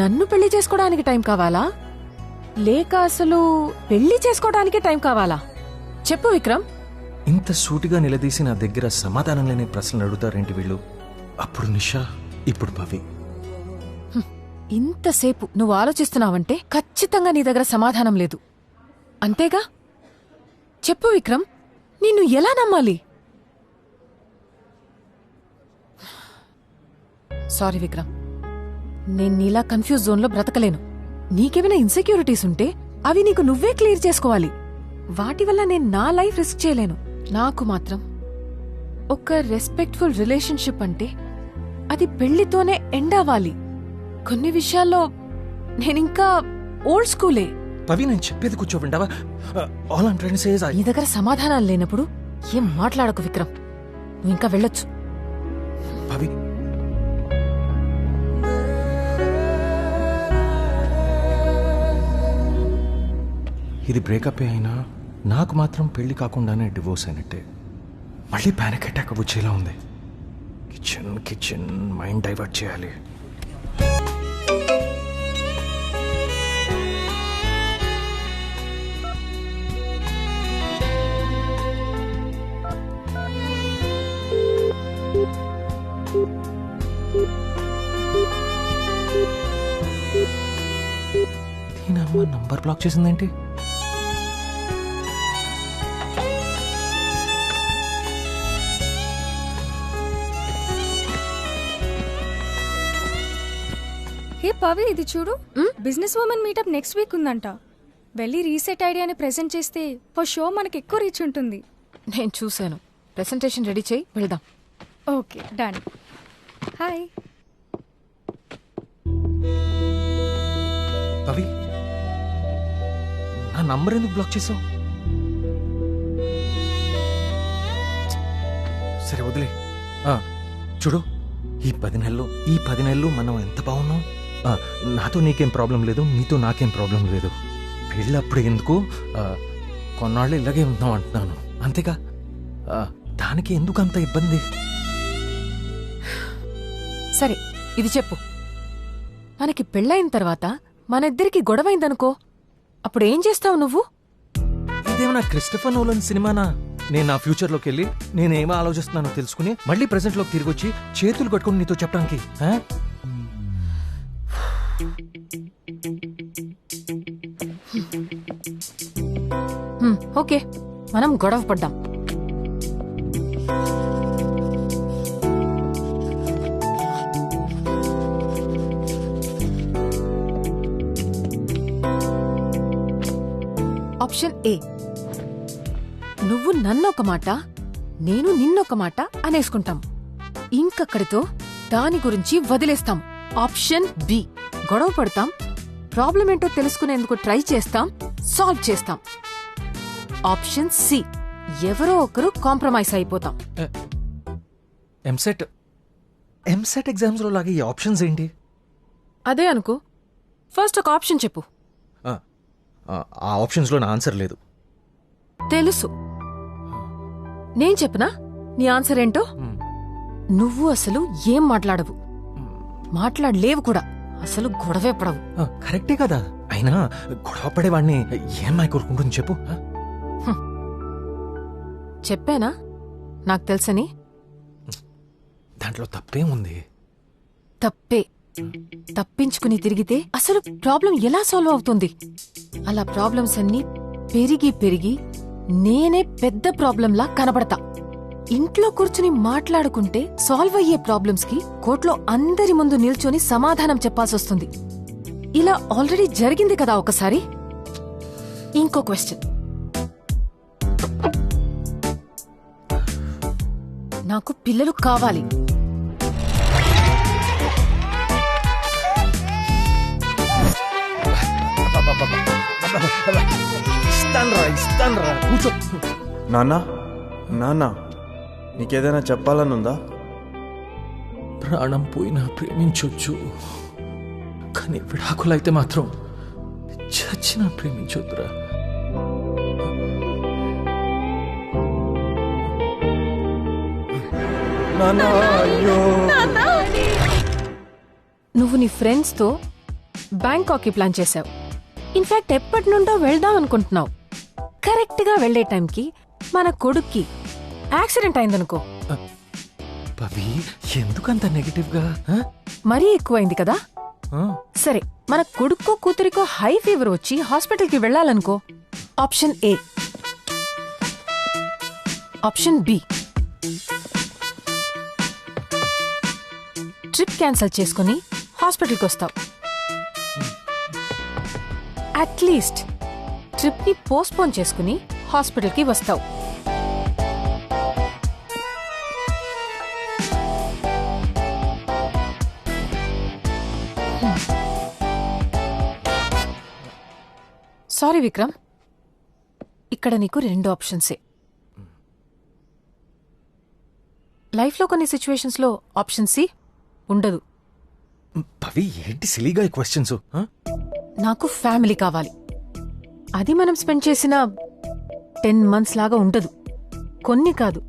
నన్ను పెళ్లి చేసుకోవడానికి టైం కావాలా, లేక అసలు పెళ్లి చేసుకోవడానికి టైం కావాలా? చెప్పు విక్రమ్. ఇంత సూటిగా నిలదీసి నా దగ్గర సమాధానం లేని ప్రశ్నలు అడుగుతారేంటి వీళ్ళు? అప్పుడు నిషా, ఇప్పుడు పవి. ఇంతసేపు నువ్వు ఆలోచిస్తున్నావంటే ఖచ్చితంగా నీ దగ్గర సమాధానం లేదు అంతేగా? చెప్పు విక్రమ్, నిన్ను ఎలా నమ్మాలి? సారీ విక్రమ్, నేను నీలా కన్ఫ్యూజ్ జోన్లో బ్రతకలేను. నీకేమైనా ఇన్సెక్యూరిటీస్ ఉంటే అవి నీకు నువ్వే క్లియర్ చేసుకోవాలి. వాటి వల్ల నేను నా లైఫ్ రిస్క్ చేయలేను. నాకు మాత్రం ఒక రెస్పెక్ట్ఫుల్ రిలేషన్షిప్ అంటే అది పెళ్లితోనే ఎండ్ అవ్వాలి. కొన్ని విషయాల్లో నేనింకా ఓల్డ్ స్కూలే. పవి, నేను చెప్పేది కూర్చో వింటావా? All I'm trying to say is నీ దగ్గర సమాధానాలు లేనప్పుడు ఏం మాట్లాడకు విక్రమ్, నువ్వు ఇంకా వెళ్ళొచ్చు. పవి, ఇది బ్రేకప్ అయినా నాకు మాత్రం పెళ్లి కాకుండానే డివోర్స్ అయినట్టే. మళ్ళీ ప్యానిక్ అటాక్ వచ్చేలా ఉంది. కిచెన్ మైండ్ డైవర్ట్ చేయాలి. దీనమ్మ నంబర్ బ్లాక్ చేసిందేంటి? హే పవి, ఇది చూడు, business women meetup next week ఉందంట. వెళ్ళి రీసెట్ ఐడియాని ప్రెజెంట్ చేస్తే ఫర్ షో మనకి ఎక్కువ రీచ్ ఉంటుంది. నేను చూశాను. ప్రెసెంటేషన్ రెడీ చేయి, వెళ్దాం. Okay, done. హాయ్ పవి, నా నంబర్ ఎందుకు బ్లాక్ చేసావు? సరే వదిలే. చూడు, ఈ 10 నెలలు మనం ఎంత బాగున్నాం. నాతో నీకేం ప్రాబ్లం లేదు, నీతో నాకేం ప్రాబ్లం లేదు. పెళ్ళప్పుడు ఎందుకు, కొన్నాళ్ళు ఇలాగే ఉందాం అంటున్నాను, అంతేగా. దానికి ఎందుకు అంత ఇబ్బంది? సరే, ఇది చెప్పు, మనకి పెళ్ళైన తర్వాత మన ఇద్దరికి గొడవైందనుకో, అప్పుడు ఏం చేస్తావు నువ్వు? ఇదేమన్నా క్రిస్టఫర్ నోలన్ సినిమానా? నేను నా ఫ్యూచర్లోకి వెళ్ళి నేనేమో ఆలోచిస్తున్నానో తెలుసుకుని మళ్ళీ ప్రెసెంట్లోకి తిరిగి వచ్చి చేతులు కట్టుకుని నీతో చెప్పడానికి? ఓకే, మనం గొడవ పడ్డాం. ఆప్షన్ ఏ, నువ్వు నన్నొక మాట, నేను నిన్నొక మాట అనేసుకుంటాం. ఇంకక్కడితో దాని గురించి వదిలేస్తాం. ఆప్షన్ బి, గొడవ పడతాం, ప్రాబ్లం ఏంటో తెలుసుకునేందుకు ట్రై చేస్తాం, సాల్వ్ చేస్తాం. ఆప్షన్ సి, ఎవరో ఒకరు కాంప్రమైజ్ అయిపోతాం. ఎంసెట్ ఎగ్జామ్స్ లో లాగా ఈ ఆప్షన్స్ ఏంటి? అదే అనుకో. ఫస్ట్ ఒక ఆప్షన్ చెప్పు. ఆ ఆప్షన్స్ లో నా ఆన్సర్ లేదు. తెలుసు, నేను చెప్పనా నీ ఆన్సర్ ఏంటో? నువ్వు అసలు ఏం మాట్లాడవు, మాట్లాడలేవు కూడా, అసలు గొడవే పడవు. కరెక్టే కదా. అయినా గొడవ పడేవాడిని ఏమై కోరుకుంటుంది చెప్పు? చెప్పానా నాకు తెలుసని? దాంట్లో తప్పే ఉంది. తప్పే. తప్పించుకుని తిరిగితే అసలు ప్రాబ్లం ఎలా సాల్వ్ అవుతుంది? అలా ప్రాబ్లమ్స్ అన్నీ పెరిగి పెరిగి నేనే పెద్ద ప్రాబ్లంలా కనబడతా. ఇంట్లో కూర్చుని మాట్లాడుకుంటే సాల్వ్ అయ్యే ప్రాబ్లమ్స్ కి కోర్టులో అందరి ముందు నిల్చొని సమాధానం చెప్పాల్సొస్తుంది. ఇలా ఆల్రెడీ జరిగింది కదా ఒకసారి. ఇంకో క్వశ్చన్, నాకు పిల్లలు కావాలి. కూర్చో. నాన్న, నీకేదైనా చెప్పాలనుందా? ప్రాణం పోయినా ప్రేమించొచ్చు, కానీ విడాకులైతే మాత్రం చచ్చినా ప్రేమించొద్దురా. నువ్వు నీ ఫ్రెండ్స్ తో బ్యాంకాక్ కి ప్లాన్ చేశావు. ఇన్ఫాక్ట్ ఎప్పటి నుండో వెళ్దాం అనుకుంటున్నావు. కరెక్ట్ గా వెళ్లే టైంకి మన కొడుక్కి యాక్సిడెంట్ అయిందనుకో. పవి, ఎందుకంత నెగటివ్ గా? మరీ ఎక్కువైంది కదా. సరే, మన కొడుకో కూతురికో హై ఫీవర్ వచ్చి హాస్పిటల్కి వెళ్ళాలనుకో, option A. Option B, trip cancel చేసుకుని హాస్పిటల్కి వస్తావు. అట్లీస్ట్ ట్రిప్ని పోస్ట్పోన్ చేసుకుని హాస్పిటల్కి వస్తావు. సారీ విక్రమ్, ఇక్కడ నీకు 2 ఆప్షన్సే. లైఫ్లో కొన్ని సిచ్యువేషన్స్లో ఆప్షన్ సి ఉండదు. పవి, ఏంటి సిలీగా ఈ క్వశ్చన్స్? నాకు ఫ్యామిలీ కావాలి. అది మనం స్పెండ్ చేసిన 10 months లాగా ఉండదు. కొన్ని కాదు,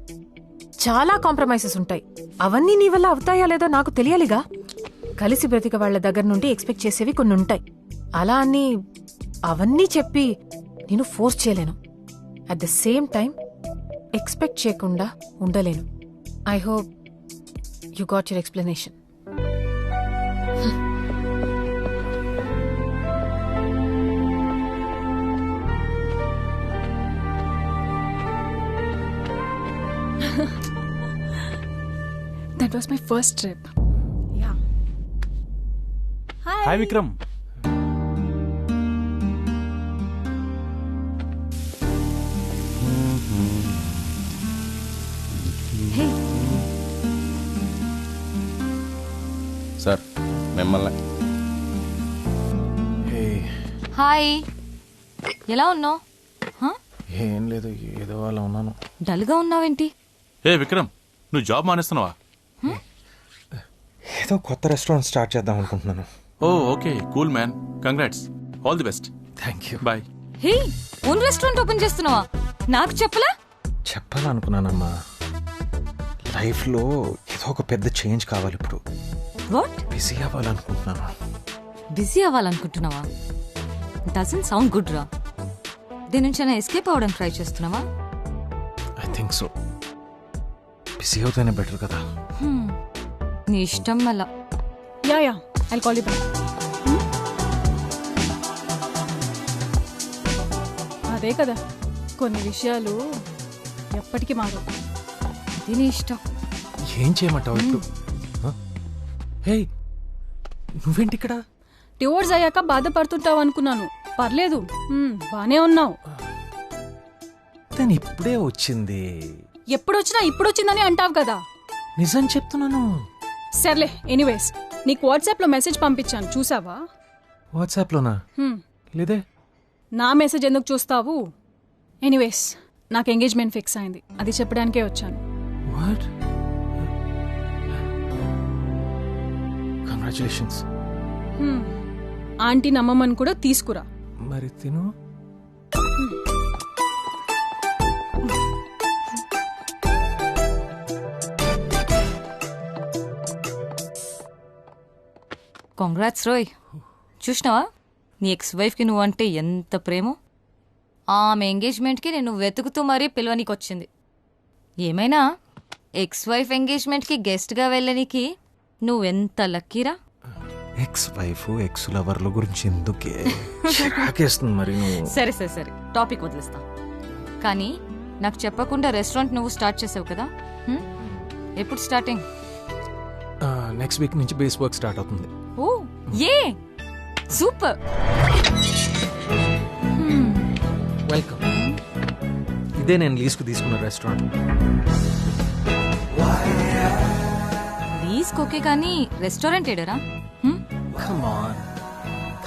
చాలా కాంప్రమైజెస్ ఉంటాయి. అవన్నీ నీ వల్ల అవుతాయా లేదో నాకు తెలియాలిగా. కలిసి బ్రతిక వాళ్ల దగ్గర నుండి ఎక్స్పెక్ట్ చేసేవి కొన్ని ఉంటాయి. అలా అని అవన్నీ చెప్పి నేను ఫోర్స్ చేయలేను. At the same time expect చేయకుండా ఉండలేను. I hope you got your explanation. That was my first trip. Yeah. Hi. Hi, Vikram. Hey. Sir, మిమ్మల్ని. హాయ్, ఎలా ఉన్నావు? ఏం లేదు, ఏదో అలా ఉన్నాను. డల్గా ఉన్నావేంటి? ఏ విక్రమ్, నువ్వు జాబ్ మానేస్తున్నావా? ఏదో కొత్త రెస్టారెంట్ స్టార్ట్ చేద్దాం అనుకుంటున్నాను. Oh okay, cool man, congrats, all the best. Thank you. Bye. Hey, own restaurant open చేస్తున్నావా? నాకు చెప్పలా? చెప్పాలనుకున్నానమ్మా, లైఫ్లో ఏదో ఒక పెద్ద చేంజ్ కావాలి ఇప్పుడు. వాట్? బిజీ అవ్వాలనుకుంటున్నాను. బిజీ అవ్వాలనుకుంటున్నావా? డజంట్ సౌండ్ గుడ్ రా. దీని నుంచి అయినా ఎస్కేప్ అవ్వడం ట్రై చేస్తున్నావా? I think so. బిజీ అవుతేనే బెటర్ కదా. నీ ఇష్టం మళ్ళా. Yeah, I'll call you back. అదే కదా, కొన్ని విషయాలు ఎప్పటికీ మారు. ఇది నీ ఇష్టం. ఏం చేయమంటావు ఇప్పుడు? హే, నువ్వేంటి ఇక్కడ? డివోర్స్ అయ్యాక బాధపడుతుంటావు అనుకున్నాను. పర్లేదు, బానే ఉన్నావు. తను ఇప్పుడే వచ్చింది. ఎప్పుడొచ్చినా ఇప్పుడొచ్చిందని అంటావు కదా. నిజం చెప్తున్నాను. సర్లే, ఎనీవేస్, నీకు వాట్సాప్లో మెసేజ్ పంపించాను, చూసావా? వాట్సాప్లోనా? లేదే. నా మెసేజ్ ఎందుకు చూస్తావు? ఎనీవేస్, నాకు ఎంగేజ్మెంట్ ఫిక్స్ అయింది, అది చెప్పడానికే వచ్చాను. వాట్? కంగ్రాచులేషన్స్. ఆంటీ నమ్మమని కూడా తీసుకురా. మరి తిను. కాంగ్రాట్స్ రోయ్. చూసినావా నీ ఎక్స్ వైఫ్కి నువ్వంటే ఎంత ప్రేమో? ఆమె ఎంగేజ్మెంట్కి నేను వెతుకుతూ మరీ పిలవనీకి వచ్చింది. ఏమైనా ఎక్స్ వైఫ్ ఎంగేజ్మెంట్కి గెస్ట్గా వెళ్ళనీకి నువ్వెంత లక్కీరా. ఎక్స్ వైఫ్ ఎక్స్ లవర్ల గురించి ఎందుకే చిరాకేస్తుంది మరి నువ్వు. సరే సరే సరే, టాపిక్ వదిలేస్తా. కానీ నాకు చెప్పకుండా రెస్టారెంట్ నువ్వు స్టార్ట్ చేసావు కదా, ఎప్పుడు స్టార్టింగ్? నెక్స్ట్ వీక్ నుంచి బేస్ వర్క్ స్టార్ట్ అవుతుంది. ఓ ఏ సూపర్. వెల్కమ్. ఇదే నేను లీజ్కు తీసుకున్న రెస్టారెంట్. లీజ్కి ఓకే, కానీ రెస్టారెంట్ ఏడరా? కమ్ ఆన్,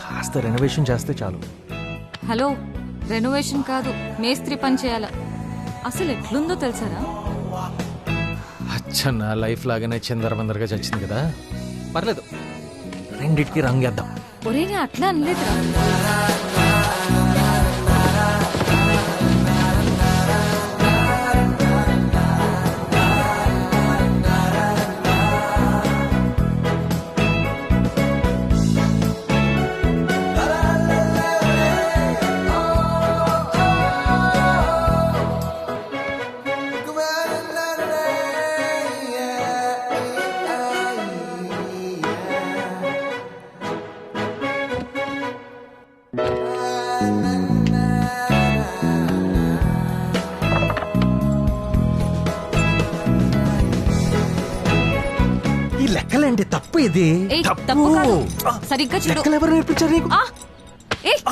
కాస్త రెనోవేషన్ చేస్తే చాలు. హలో, రెనోవేషన్ కాదు, మేస్త్రి పని చేయాల. అసలు ఎట్లుందో తెలుసారా? అచ్చన్న లైఫ్ లాగానే చిందరబందరగా చచ్చింది కదా. పర్లేదు, రెండిటికి రంగేద్దాం. ఒరే నేను అట్లా అనలేదురా. ఏంటి తప్పు ఇది? ఏయ్, తప్పు కాదు. సరిగ్గా చూడు. లెక్కలు ఎవరు నేర్పించారు నీకు? ఆ! ఏయ్!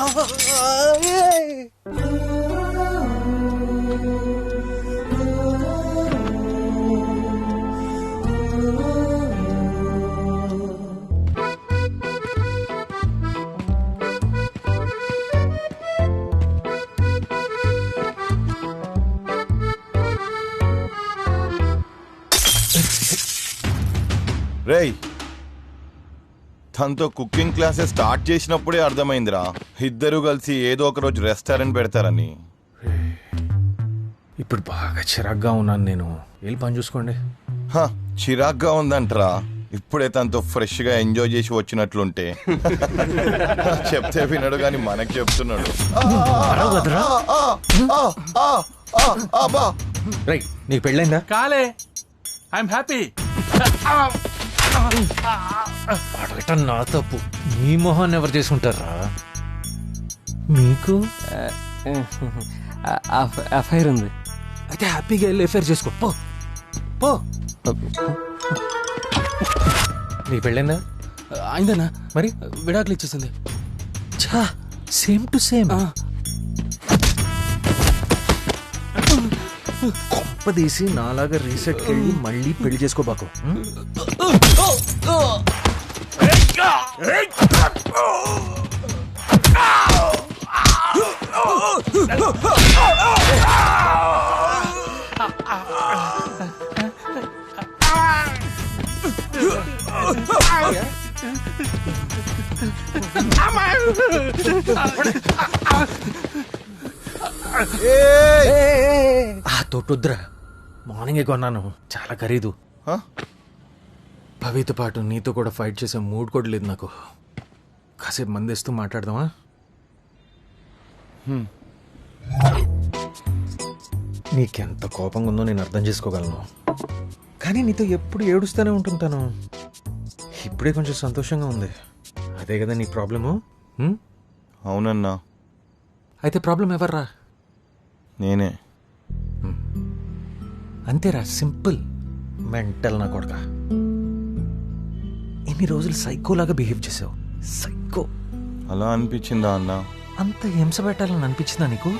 రేయ్, తనతో కుకింగ్ క్లాసెస్ స్టార్ట్ చేసినప్పుడే అర్థమైందిరా ఇద్దరు కలిసి ఏదో ఒక రోజు రెస్టారెంట్ పెడతారని. ఇప్పుడు బాగా చిరాగ్గా ఉన్నాను నేను. వెళ్ళి పని చూసుకోండి. చిరాగ్గా ఉందంటరా? ఇప్పుడే తనతో ఫ్రెష్ గా ఎంజాయ్ చేసి వచ్చినట్లుంటే. చెప్తే వినడు గాని మనకి చెప్తున్నాడు. రై, నీకు పెళ్ళైందా? కాలే. I'm happy. అడగటం నా తప్పు. మీ మొహాన్ని ఎవరు చేసుకుంటారా? మీకు అఫైర్ ఉంది. అయితే హ్యాపీగా వెళ్ళి ఎఫైర్ చేసుకో. పో పో. నీకు పెళ్ళైందా? అయిందన్నా. మరి విడాకులు ఇచ్చేసింది. ఛా, సేమ్ టు సేమ్. కొంపదీసి నాలాగా రీసెట్కి వెళ్ళి మళ్ళీ పెళ్లి చేసుకోబాకు. తోటొద్దురా, మార్నింగే కొన్నాను, చాలా ఖరీదు. పవితో పాటు నీతో కూడా ఫైట్ చేసే మూడ్ కూడా లేదు నాకు. కాసేపు మందేస్తూ మాట్లాడదామా? నీకెంత కోపంగా ఉందో నేను అర్థం చేసుకోగలను, కానీ నీతో ఎప్పుడు ఏడుస్తూనే ఉంటుంటాను. ఇప్పుడే కొంచెం సంతోషంగా ఉంది. అదే కదా నీ ప్రాబ్లము? అవునన్నా. అయితే ప్రాబ్లం ఎవర్రా? నేనే. అంతేరా, సింపుల్. మెంటల్ నా కొడక. ఇన్ని రోజులు సైకోలాగా బిహేవ్ చేసావు. సైకో. అలా అనిపించిందా అన్నా? అంత హింస పెట్టాలని అనిపించిందా నీకు?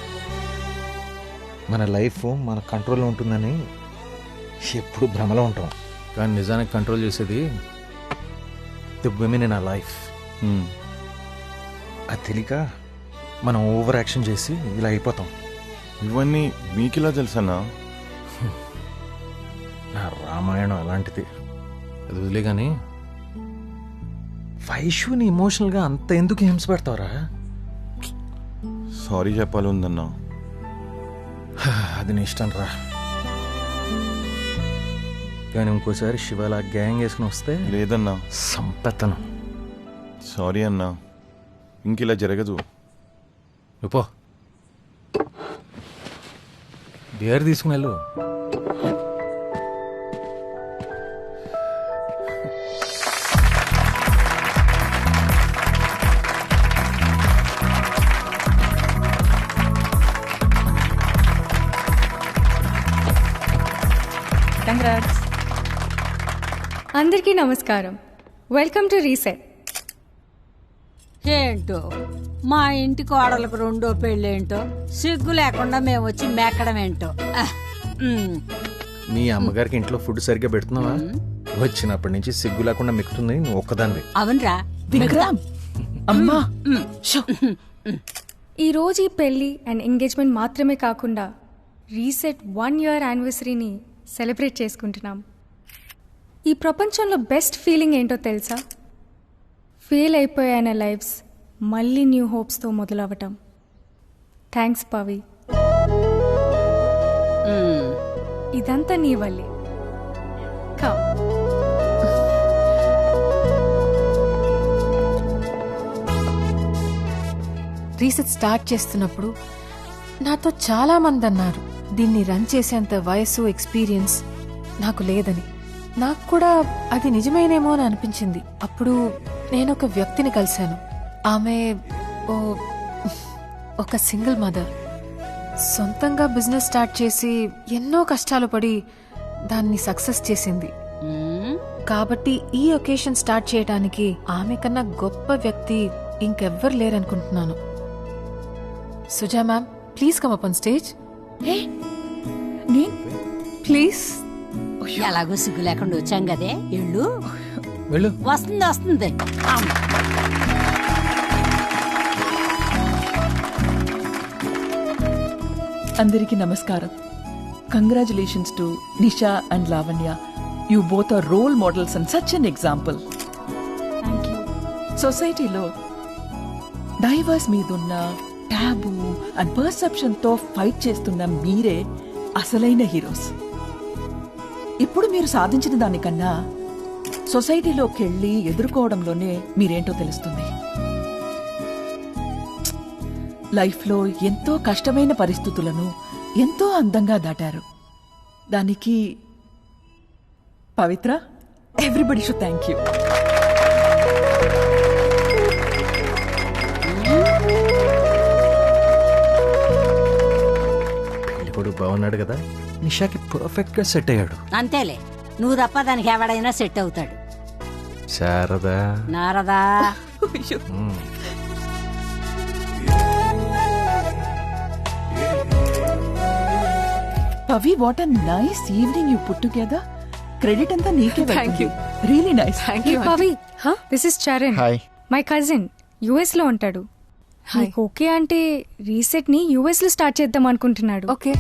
మన లైఫ్ మన కంట్రోల్లో ఉంటుందని ఎప్పుడు భ్రమలో ఉంటాం, కానీ నిజానికి కంట్రోల్ చేసేది ది విమెన్ ఇన్ ఆ లైఫ్. అది తెలియక మనం ఓవర్ యాక్షన్ చేసి ఇలా అయిపోతాం. ఇవన్నీ మీకిలా తెలుసన్నా? నా రామాయణం అలాంటిది. అది వదిలే కానీ వైష్యుని ఎమోషనల్గా అంత ఎందుకు హింస పెడతావరా? సారీ చెప్పాలి ఉందన్నా. అది నీ ఇష్టం రా, కానీ ఇంకోసారి శివాల గ్యాంగ్ వేసుకుని వస్తే లేదన్నా, సంపెత్తను. సారీ అన్నా, ఇంకిలా జరగదు. పో, బియర్ తీసుకుని వెళ్ళు. అందరికీ నమస్కారం. Welcome to reset. ఏంటో మా ఇంటి కోడలకు రెండో పెళ్ళేంటో, సిగ్గు లేకుండా మేము వచ్చి మెక్కడం ఏంటో. మీ అమ్మగారికి ఇంట్లో ఫుడ్ సరిగ్గా పెడుతున్నావా? వచ్చినప్పటి నుంచి సిగ్గు లేకుండా మెక్కుతుంది నువ్వు ఒక్కదాన్ని. అవునరా విక్రమ్. అమ్మా, ఈ రోజు ఈ పెళ్లి అండ్ ఎంగేజ్మెంట్ మాత్రమే కాకుండా రీసెట్ 1 year యానివర్సరీని సెలబ్రేట్ చేసుకుంటున్నాం. ఈ ప్రపంచంలో బెస్ట్ ఫీలింగ్ ఏంటో తెలుసా? ఫెయిల్ అయిపోయాన లైఫ్స్ మళ్ళీ న్యూ హోప్స్తో మొదలవటం. థ్యాంక్స్ పవి. ఇదంతా నీ వల్లే. కమ్. రీసెట్ స్టార్ట్ చేస్తున్నప్పుడు నాతో చాలా మంది అన్నారు, దీన్ని రన్ చేసేంత వయసు ఎక్స్పీరియన్స్ నాకు లేదని. నాకు కూడా అది నిజమేనేమో అని అనిపించింది. అప్పుడు నేను ఒక వ్యక్తిని కలిశాను. ఆమె ఒక సింగిల్ మదర్. సొంతంగా బిజినెస్ స్టార్ట్ చేసి ఎన్నో కష్టాలు పడి దాన్ని సక్సెస్ చేసింది. కాబట్టి ఈ ఒకేషన్ స్టార్ట్ చేయడానికి ఆమె కన్నా గొప్ప వ్యక్తి ఇంకెవ్వరు లేరనుకుంటున్నాను. Suja ma'am, please come up on stage. Please. ఎలాగో సిగ్గు లేకుండా వచ్చాం కదే. ఇళ్ళు వెళ్ళు. వస్తుంది. అందరికీ నమస్కారం. Congratulations to Nisha and Lavanya. You both are role models and such an example. సొసైటీలో డైవర్స్ మీదున్న టాబూ అండ్ పర్సెప్షన్ తో ఫైట్ చేస్తున్న మీరే అసలైన హీరోస్. ఇప్పుడు మీరు సాధించిన దానికన్నా సొసైటీలోకి వెళ్ళి ఎదుర్కోవడంలోనే మీరేంటో తెలుస్తుంది. లైఫ్లో ఎంతో కష్టమైన పరిస్థితులను ఎంతో అందంగా దాటారు. దానికి పవిత్ర, ఎవ్రీబడి షుడ్ థ్యాంక్ యూ. పెళ్ళికొడుకు బాగున్నాడు కదా, నిషాకి పర్ఫెక్ట్ గా సెట్ అయ్యాడు. అంతేలే, నువ్వు తప్ప దానికి ఎవడైనా సెట్ అవుతాడు. Sharada, Narada. Pavi, what a nice evening you put together. Credit అంతా నీకే. Thank you. Really nice. Pavi, this is Charan. Hi. My cousin US లో ఉంటాడు. నీకు ఓకే అంటే రీసెట్ ని యుఎస్ లో స్టార్ట్ చేద్దాం అనుకుంటున్నాడు. ఓకే,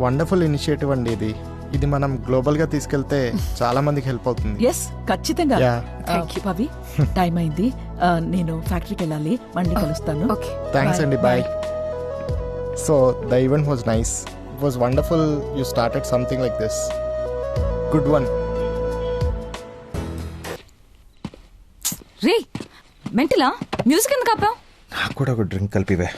వండర్ఫుల్ ఇనిషియేటివ్ అండి ఇది. ఇది మనం గ్లోబల్ గా తీసుకెళ్తే చాలా మందికి హెల్ప్ అవుతుంది. ఎస్, ఖచ్చితంగా. పవి, టైం అయింది. నేను ఫ్యాక్టరీకి వెళ్ళాలి. మళ్ళీ కలుస్తాను. థ్యాంక్స్ అండి, bye. So the event was nice. It was wonderful. You started something like this. Good one. రే మెంటలా, మ్యూజిక్ ఎందుకు ఆపావు? నాకు కూడా ఒక డ్రింక్ కలిపివే.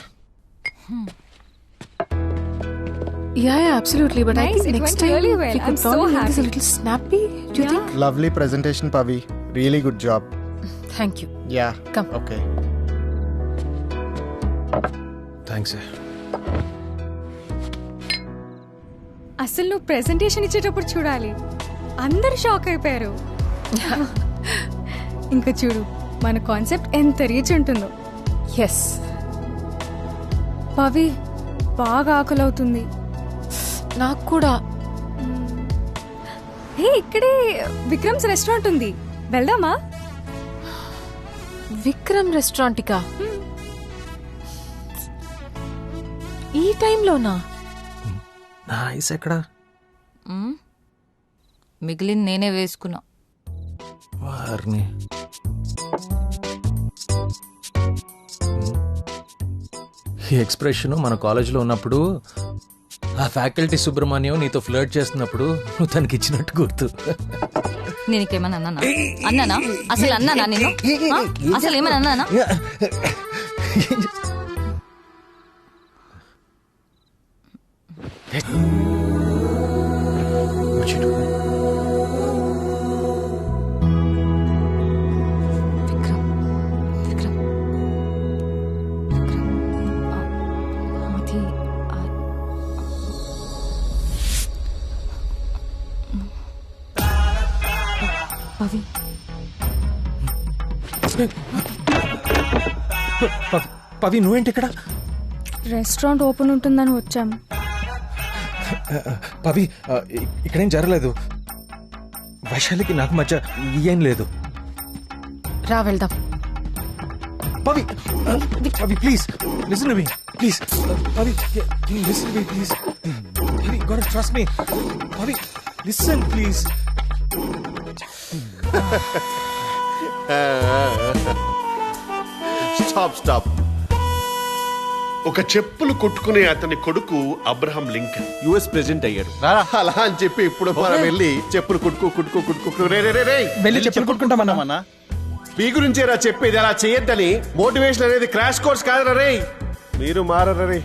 Yeah, absolutely. But Nice, I think it next went time really well. we could I'm so probably make this a happy. little snappy. Do you think? Lovely presentation, Pavi. Really good job. Thank you. Yeah. Come. Okay. Thanks. అసలు నువ్వు presentation ఇచ్చేటప్పుడు చూడాలి, అందరు shock అయిపోయారు. ఇంకా చూడు మన concept ఎంత రీచ్ ఉంటుందో. ఎస్ పవి, బాగా ఆకలి అవుతుంది. నాకు కూడా. హే, ఇక్కడే విక్రమ్స్ రెస్టారెంట్ ఉంది, వెళ్దామా? విక్రమ్ రెస్టారెంట్కా? ఈ టైంలోనా? నా ఐస్ ఎక్కడా? మిగిలింది నేనే వేసుకున్నా. వారిని ఈ ఎక్స్ప్రెషన్ మన కాలేజీలో ఉన్నప్పుడు ఆ ఫ్యాకల్టీ సుబ్రహ్మణ్యం నీతో ఫ్లర్ట్ చేస్తున్నప్పుడు నువ్వు తనకి ఇచ్చినట్టు గుర్తు. నేను ఇంకేమన్నా అన్నానా? అసలు అన్నానా నేను? అసలు ఏమన్నా అన్నానా? పవి, పవి నువ్వేంటి ఇక్కడ? రెస్టారెంట్ ఓపెన్ ఉంటుందని వచ్చాం. పవి, ఇక్కడేం జరగలేదు. వైశాలికి నాకు మధ్య ఏం లేదు. రా వెళ్దాం. Pavi, Pavi please listen to me please. Pavi, listen to me please. Pavi, you gotta trust me. Pavi, listen please. Stop. ఒక చెప్పులు కొట్టుకునే అతని కొడుకు అబ్రహం లింకన్ యుఎస్ ప్రెసిడెంట్ అయ్యాడు. అలా అని చెప్పి ఇప్పుడు మనం వెళ్ళి చెప్పులు కుట్టుకు వెళ్ళి చెప్పులు కుట్టుకుంటామన్నా. మీ గురించేరా చెప్పేది, అలా చేయొద్దని. మోటివేషన్ అనేది క్రాష్ కోర్స్ కాదురా రే. మీరు మారరా రే.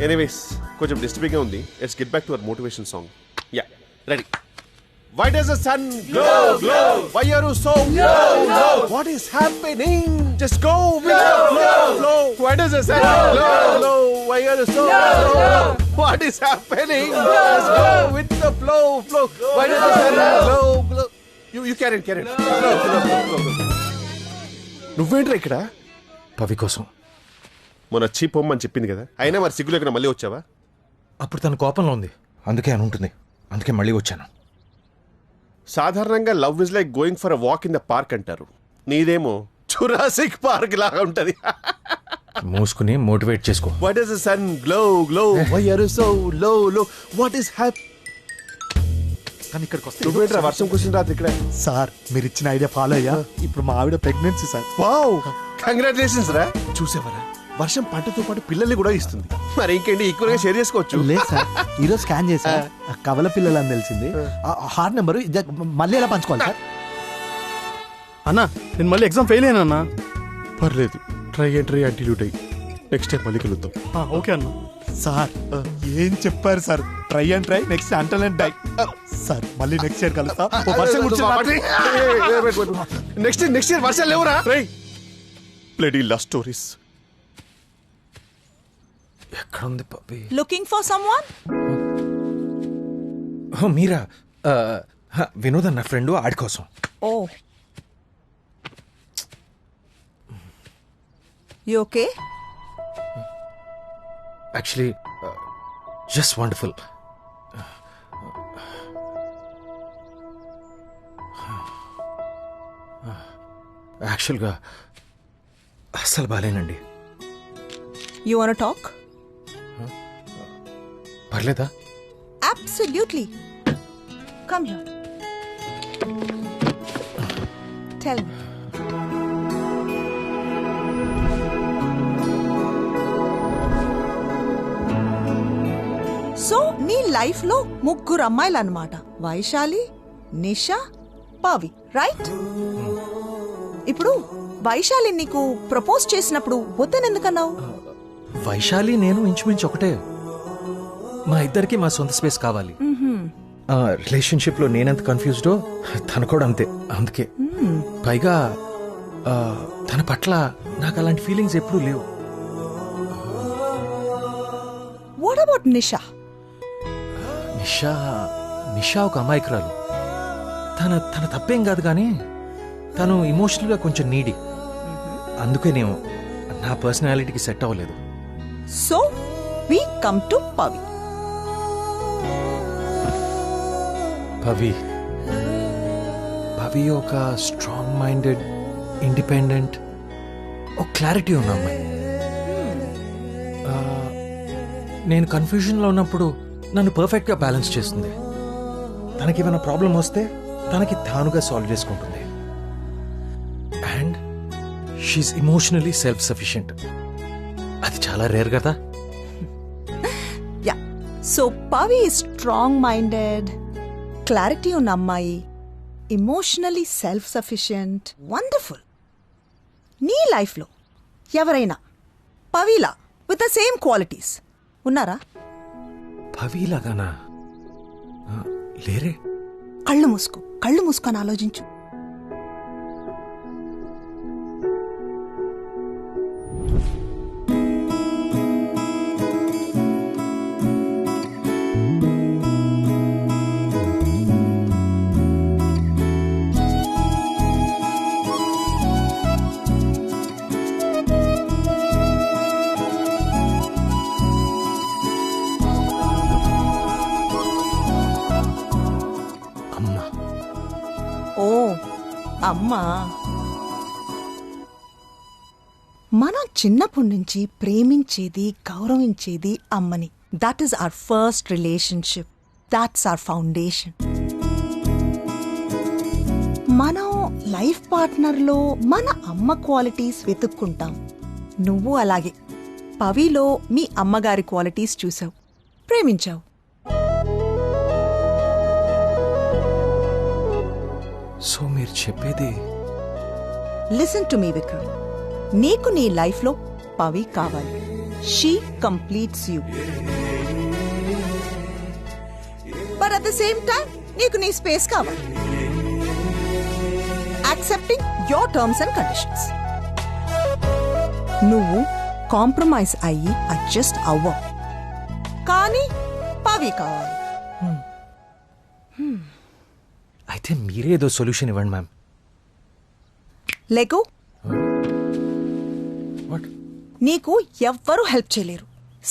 ఎనీవేస్, కొంచెం డిస్టర్బింగ్ గా ఉంది. Let's get back to our motivation song. Yeah, ready. Why does the sun glow? Why are you so low? What is happening? Just go with the flow. Why does the sun glow? Why are you so low? What is happening? Just go with the flow. Why does the sun glow? నువ్వేంట్రా ఇక్కడ? పవి కోసం. మొన్న వచ్చి పొమ్మని చెప్పింది కదా, అయినా మరి సిగ్గు లేకుండా మళ్ళీ వచ్చావా? అప్పుడు తన కోపంలో ఉంది, అందుకే అని ఉంటుంది. అందుకే మళ్ళీ వచ్చాను. సాధారణంగా love is like going for a walk in the park అంటారు. నీదేమో జురాసిక్ పార్క్ లాగా ఉంటది. మూసుకుని మోటివేట్ చేసుకో. What is the sun glow glow why are you so low low what is happy? కానీ ఇక్కడికి వస్తే నువ్వేంట్రా వర్షం కూర్చుని రాత్రి ఇక్కడ? సార్ మీరు ఇచ్చిన ఐడియా ఫాలో అయ్యా. ఇప్పుడు మా ఆవిడ ప్రెగ్నెన్సీ సార్. వావ్, కంగ్రాచులేషన్స్ రా. చూసేవరా, వర్షం పంటతో పాటు పిల్లల్ని కూడా ఇస్తుంది. మరి ఇంకేంటి, ఈక్వల్ గా షేర్ చేసుకోవచ్చు. లేదు సార్, ఈరోజు స్కాన్ చేసా, కవల పిల్లలు అని తెలిసింది. హార్ట్ నెంబర్ మళ్ళీ ఎలా పంచుకోవాలి సార్? అన్నా నేను మళ్ళీ ఎగ్జామ్ ఫెయిల్ అయినా అన్నా. పర్లేదు, try until you die. Next time మళ్ళీ కలుద్దాం. ఓకే అన్న. సార్ ఏం చెప్పారు sir? Try and try, next until and die. Sir మళ్ళీ నెక్స్ట్ ఇయర్ కలుస్తా. నెక్స్ట్ ఇయర్ వర్షాలు లేవురా. Bloody love stories. ఎక్కడ ఉంది పప్పి? Looking for someone? మీరా? వినోద్ అన్న ఫ్రెండ్, ఆడి కోసం. Oh, you okay? Actually just wonderful. యాక్చువల్గా అస్సలు బాలేనండి. You want talk? పర్లేదా? Absolutely. Come here. Tell me. సో నీ లైఫ్ లో ముగ్గురు అమ్మాయిలు అన్నమాట. వైశాలి, నిషా, పవి, రైట్? ఇప్పుడు వైశాలి నీకు ప్రపోజ్ చేసినప్పుడు వద్దని ఎందుకన్నావు? వైశాలి నేను ఇంచుమించు ఒకటే. మా ఇద్దరికి మా సొంత స్పేస్ కావాలి. రిలేషన్షిప్ లో నేనెంత కన్ఫ్యూజ్డో తను కూడా అంతే. అందుకే పైగా తన పట్ల నాకు అలాంటి ఫీలింగ్స్ ఎప్పుడూ లేవు. వాట్ అబౌట్ నిషా? నిషా ఒక అమాయకురాలు. తన తప్పేం కాదు, కానీ తను ఇమోషనల్ గా కొంచెం నీడీ. అందుకే నేను నా పర్సనాలిటీకి సెట్ అవ్వలేదు. So we come to Pavi. Pavi ఒక స్ట్రాంగ్ మైండెడ్, ఇండిపెండెంట్, ఒక క్లారిటీ ఉన్న అమ్మాయి. నేను కన్ఫ్యూజన్లో ఉన్నప్పుడు నన్ను పర్ఫెక్ట్గా బ్యాలెన్స్ చేస్తుంది. తనకి ఏమైనా ప్రాబ్లం వస్తే తనకి తానుగా సాల్వ్ చేసుకుంటుంది. And she's emotionally self sufficient. అది చాలా రేర్ కదా. Yeah, so Pavi strong minded, clarity ఉన్న అమ్మాయి, ఇమోషనలీ సెల్ఫ్ సఫిషియెంట్. వండర్ఫుల్. నీ లైఫ్లో ఎవరైనా పవిలా విత్ ద సేమ్ క్వాలిటీస్ ఉన్నారా? పవిలాగానా? లేరే. కళ్ళు మూసుకొని ఆలోచించు. అమ్మా, మనం చిన్నప్పటి నుంచి ప్రేమించేది, గౌరవించేది అమ్మని. That is our first relationship. That's our foundation. మనం లైఫ్ పార్ట్నర్లో మన అమ్మ క్వాలిటీస్ వెతుక్కుంటాం. నువ్వు అలాగే పవిలో మీ అమ్మగారి క్వాలిటీస్ చూసావు, ప్రేమించావు. సో మీరు చెప్పేది? లిసన్ టు మీ విక్రమ్, నీకు నీ లైఫ్ లో పవి కావాలి. She completes you. But at the same time నీకు నీ స్పేస్ కావాలి. Accepting your terms and conditions. నువ్వు కాంప్రమైజ్ అయ్యి అడ్జస్ట్ అవ్వవు, కానీ పవి కావాలి. అయితే మీరే ఏదో సొల్యూషన్ ఇవ్వండి మ్యామ్. లేకు నీకు ఎవ్వరూ హెల్ప్ చేయలేరు.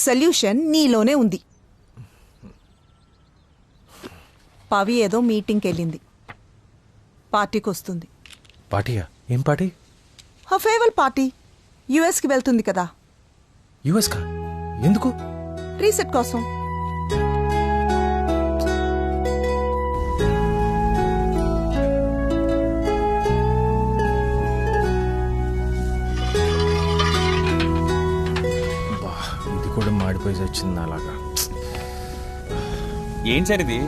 సొల్యూషన్ నీలోనే ఉంది. పవి ఏదో మీటింగ్కి వెళ్ళింది, పార్టీకి వస్తుంది. పార్టీయా? ఏం పార్టీ? Farewell party. యుఎస్కి వెళ్తుంది కదా. యుఎస్కా? ఎందుకు? రీసెట్ కోసం. ఇది కూడా మాడిపోయి వచ్చింది అలాగా. ఏం సార్ ఇది?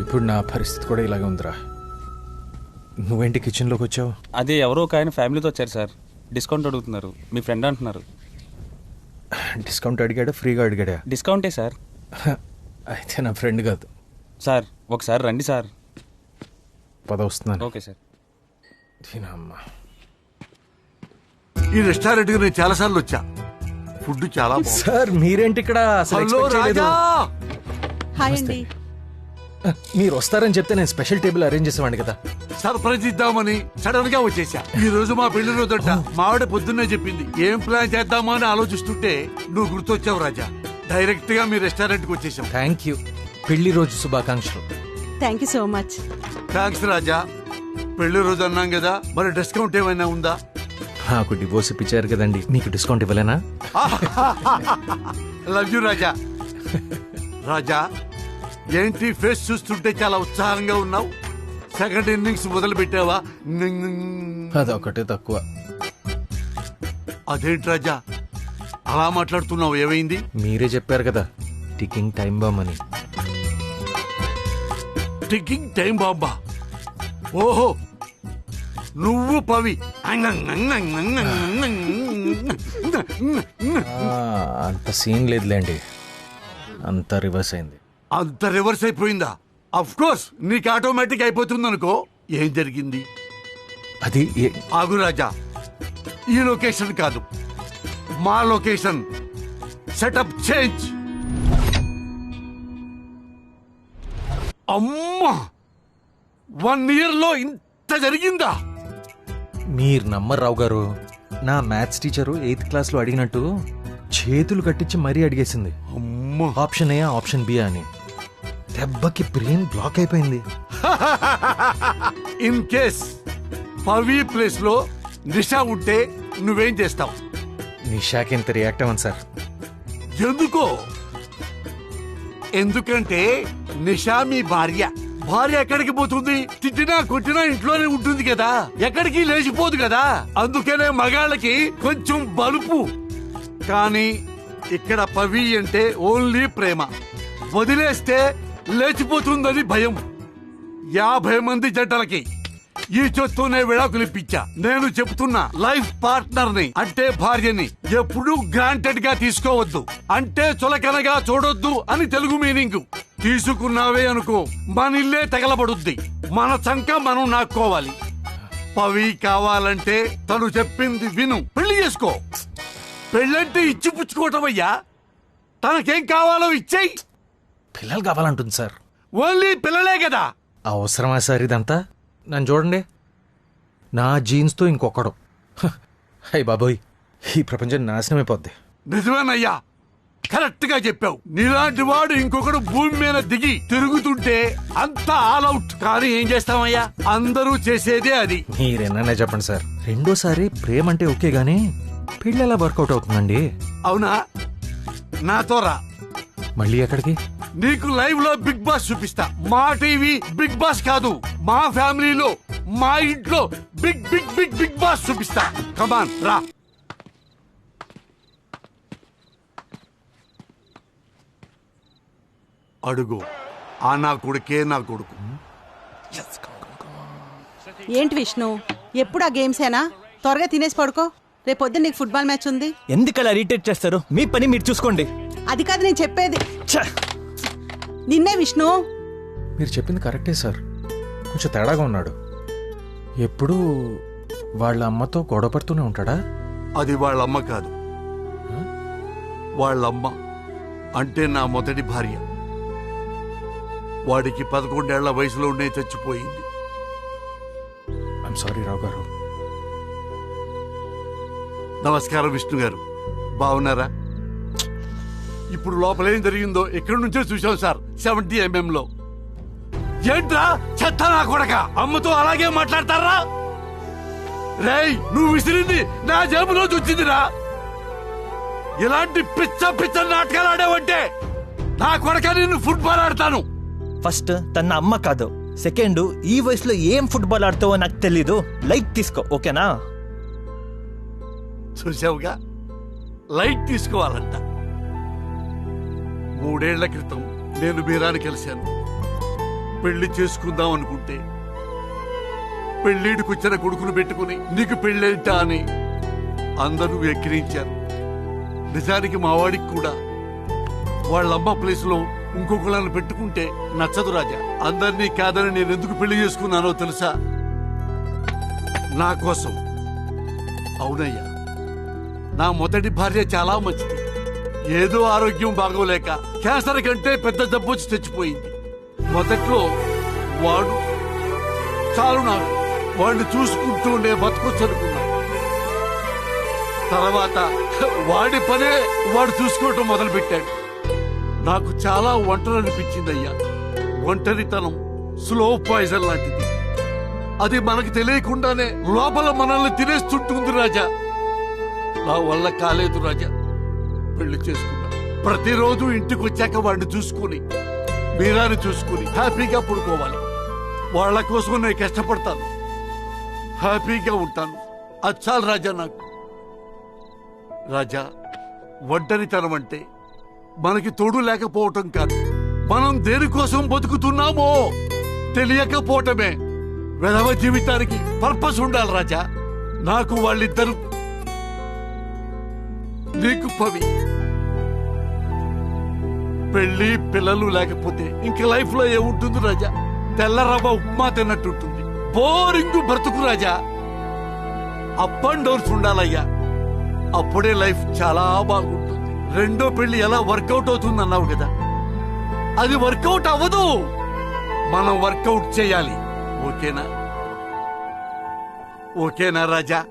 ఇప్పుడు నా పరిస్థితి కూడా ఇలాగే ఉందిరా. నువ్వేంటి కిచెన్లోకి వచ్చావు? అదే ఎవరో ఒక ఆయన ఫ్యామిలీతో వచ్చారు సార్. డిస్కౌంట్ అడుగుతున్నారు. మీ ఫ్రెండ్ అంటున్నారు. డిస్కౌంట్ అడిగాడా ఫ్రీగా అడిగాడా? డిస్కౌంటే సార్. అయితే నా ఫ్రెండ్ కాదు సార్. ఒకసారి రండి సార్. పద వస్తున్నాను. Okay sir. దీనమ్మా, ఈ రెస్టారెంట్కి నేను చాలా సార్లు వచ్చా. ఫుడ్ చాలా బాగుంది. సార్ మీరేంటి ఇక్కడ? అసలు హలో expect చేయలేదు. రాజా. హాయ్ అండి. మీరు వస్తారని చెప్తే నేను స్పెషల్ టేబుల్ అరేంజ్ చేసేవాడిని కదా. సర్ప్రైజ్ ఇద్దామని సడన్ గా వచ్చేసా. ఈ రోజు మా పెళ్లి రోజంట. మా ఆవిడ పొద్దున్నే చెప్పింది. ఏం ప్లాన్ చేద్దామా అని ఆలోచిస్తుంటే నువ్వు గుర్తొచ్చావు రాజా. డైరెక్ట్ గా మీ రెస్టారెంట్ కి వచ్చేసాం. Thank you. పెళ్లి రోజు శుభాకాంక్షలు. Thank you so much. Thanks Raja. పెళ్లి రోజు అన్నాం కదా, మరి డిస్కౌంట్ ఏమైనా ఉందా? నాకు డివోర్స్ ఇప్పించారు కదండి, మీకు డిస్కౌంట్ ఇవ్వలేనా? లవ్ యూ రాజా. రాజా ఏంటి ఫేస్ చూస్తుంటే చాలా ఉత్సాహంగా ఉన్నావు. సెకండ్ ఇన్నింగ్స్ మొదలు పెట్టావా? అదొకటే తక్కువ. అదేంటి రాజా అలా మాట్లాడుతున్నావు? ఏమైంది? మీరే చెప్పారు కదా టికింగ్ టైం బాంబ్ అని. టికింగ్ టైం బాంబా? ఓహో, నువ్వు పవి. అంత సీన్ లేదులేండి, అంత రివర్స్ అయింది. అంత రివర్స్ అయిపోయిందా? అఫ్ కోర్స్ నీకు ఆటోమేటిక్ అయిపోతుంది అనుకో. ఏం జరిగింది? అది ఆగు రాజా, ఈ లొకేషన్ కాదు, మా లొకేషన్. Setup change. అమ్మా, 1 year లో ఇంత జరిగిందా? మీరు నమ్మరు రావు గారు. నా మ్యాథ్స్ టీచరు 8th క్లాస్లో అడిగినట్టు చేతులు కట్టించి మరీ అడిగేసింది. ఆప్షన్ ఏ ఆప్షన్ బి అని. దెబ్బకి బ్రెయిన్ బ్లాక్ అయిపోయింది. ఇన్ కేస్ పవి ప్లేస్ లో నిషా ఉంటే నువ్వేం చేస్తావు? నిషాకి ఎంత రియాక్ట్ అవ్వను సార్. ఎందుకో? ఎందుకంటే నిషా మీ భార్య. భార్య ఎక్కడికి పోతుంది? తిట్టినా కొట్టినా ఇంట్లోనే ఉంటుంది కదా, ఎక్కడికి లేచిపోదు కదా. అందుకనే మగాళ్ళకి కొంచెం బలుపు. కానీ ఇక్కడ పవి అంటే ఓన్లీ ప్రేమ. వదిలేస్తే లేచిపోతుందని భయం. 50 మంది జంటలకి ఈ చొత్తునే విడాకులు ఇప్పించా. నేను చెప్తున్నా, లైఫ్ పార్ట్నర్ ని అంటే భార్యని ఎప్పుడూ గ్రాంటెడ్ గా తీసుకోవద్దు. అంటే చులకనగా చూడొద్దు అని తెలుగు మీనింగ్. తీసుకున్నావే అనుకో, మన ఇల్లే తగలబడుద్ది. మన చంక మనం నాక్కోవాలి. పవి కావాలంటే తను చెప్పింది విను, పెళ్లి చేసుకో. పెళ్ళంటే ఇచ్చి పుచ్చుకోవటం అయ్యా. తనకేం కావాలో ఇచ్చేయి. పిల్లలు కావాలంటుంది సార్. ఓన్లీ పిల్లలే కదా. అవసరమా సార్ ఇదంతా? నన్ను చూడండి, నా జీన్స్తో ఇంకొకడు. అయ్య బాబోయ్, ఈ ప్రపంచం నాశనం అయిపోద్ది. నిజమేనయ్యా, కరెక్ట్ గా చెప్పావు. నీలాంటి వాడు ఇంకొకడు భూమి మీద దిగి తిరుగుతుంటే అంతా ఆల్ అవుట్. కానీ ఏం చేస్తామయ్యా, అందరూ చేసేదే అది. మీరేనా చెప్పండి సార్. రెండోసారి ప్రేమ అంటే ఓకే గానీ పెళ్ళి ఎలా వర్కౌట్ అవుతుందండి? అవునా? నాతో రా. మళ్ళీ ఎక్కడికి? నీకు లైవ్ లో బిగ్ బాస్ చూపిస్తా. మా టీవీ బిగ్ బాస్ కాదు, మా ఫ్యామిలీలో మా ఇంట్లో big big big big boss చూపిస్తా. కమాన్ రా. అడుగు. ఆ నా కొడుకే నా కొడుకు. ఏంటి విష్ణు, ఎప్పుడు ఆ గేమ్సేనా? త్వరగా తినేసి పడుకో, రేపు పొద్దున్న నీకు ఫుట్బాల్ మ్యాచ్ ఉంది. ఎందుకు అలా ఇరిటేట్ చేస్తారు? మీ పని మీరు చూసుకోండి. అది కాదు నేను చెప్పేది. నిన్నే విష్ణు. మీరు చెప్పింది కరెక్టే సార్, కొంచెం తేడాగా ఉన్నాడు. ఎప్పుడూ వాళ్ళ అమ్మతో గొడవ పడుతూనే ఉంటాడా? అది వాళ్ళమ్మ కాదు, వాళ్ళమ్మ అంటే నా మొదటి భార్య. వాడికి 11 ఏళ్ల వయసులోనే చచ్చిపోయింది. ఐఎమ్ సారీ రావు గారు. నమస్కారం విష్ణు గారు, బాగున్నారా? ఇప్పుడు లోపల ఏం జరిగిందో ఎక్కడి నుంచో చూసాం సార్. 70 mm లో. ఏంట్రా చెత్త నా కొడక, అమ్మతో అలాగే మాట్లాడతారా? రేయ్, నువ్వు విసిరింది నా జేబులో వచ్చిందిరా. ఇలాంటి పిచ్చ పిచ్చ నాటకాలు ఆడావంటే నా కొడక నిన్ను ఫుట్బాల్ ఆడతాను. ఫస్ట్ తన అమ్మ కాదు, సెకండ్ ఈ వయసులో ఏం ఫుట్బాల్ ఆడుతావో నాకు తెలీదు. లైట్ తీసుకో, ఓకేనా? చూసావుగా, లైట్ తీసుకోవాలంట. 3 ఏళ్ల క్రితం నేను మీరాని కలిశాను. పెళ్లి చేసుకుందాం అనుకుంటే పెళ్లిడికొచ్చిన కొడుకును పెట్టుకుని నీకు పెళ్ళేంటా అని అందరూ ఎక్కిరించారు. నిజానికి మా వాడికి కూడా వాళ్ళమ్మ ప్లేస్ లో ఇంకొకళ్ళని పెట్టుకుంటే నచ్చదు రాజా. అందరినీ కాదని నేను ఎందుకు పెళ్లి చేసుకున్నానో తెలుసా? నా కోసం. అవునయ్యా, నా మొదటి భార్య చాలా మంచిది. ఏదో ఆరోగ్యం బాగోలేక క్యాన్సర్ కంటే పెద్ద జబ్బు వచ్చి తెచ్చిపోయింది. మొదట్లో వాడు చాలు నాకు వాడిని చూసుకుంటూ నేను బతకొచ్చు అనుకున్నాను. తర్వాత వాడి పనే వాడు చూసుకోవటం మొదలుపెట్టాడు. నాకు చాలా ఒంటరి అనిపించిందయ్యా. ఒంటరితనం స్లో పాయిజన్ లాంటిది. అది మనకు తెలియకుండానే లోపల మనల్ని తినేస్తుంటుంది రాజా. నా వల్ల కాలేదు రాజా, పెళ్లి చేసుకున్నా. ప్రతిరోజు ఇంటికి వచ్చాక వాడిని చూసుకుని మీరాని చూసుకుని హ్యాపీగా పడుకోవాలి. వాళ్ళ కోసం నేను కష్టపడతాను, హ్యాపీగా ఉంటాను. అది చాలు రాజా నాకు. రాజా, ఒంటరితనం అంటే మనకి తోడు లేకపోవటం కాదు, మనం దేనికోసం బతుకుతున్నామో తెలియకపోవటమే. వెధవ జీవితానికి పర్పస్ ఉండాలి రాజా. నాకు వాళ్ళిద్దరు, నీకు పవి. పెళ్లి పిల్లలు లేకపోతే ఇంక లైఫ్ లో ఏముంటుంది రాజా? తెల్ల రవ్వ ఉప్మా తిన్నట్టుంటుంది. బోరింగ్ బ్రతుకు రాజా. అప్ అండ్ డౌన్స్ ఉండాలయ్యా, అప్పుడే లైఫ్ చాలా బాగుంటుంది. రెండో పెళ్లి ఎలా వర్కౌట్ అవుతుంది అన్నావు కదా, అది వర్కౌట్ అవ్వదు. మనం వర్కౌట్ చేయాలి. ఓకేనా? ఓకేనా రాజా?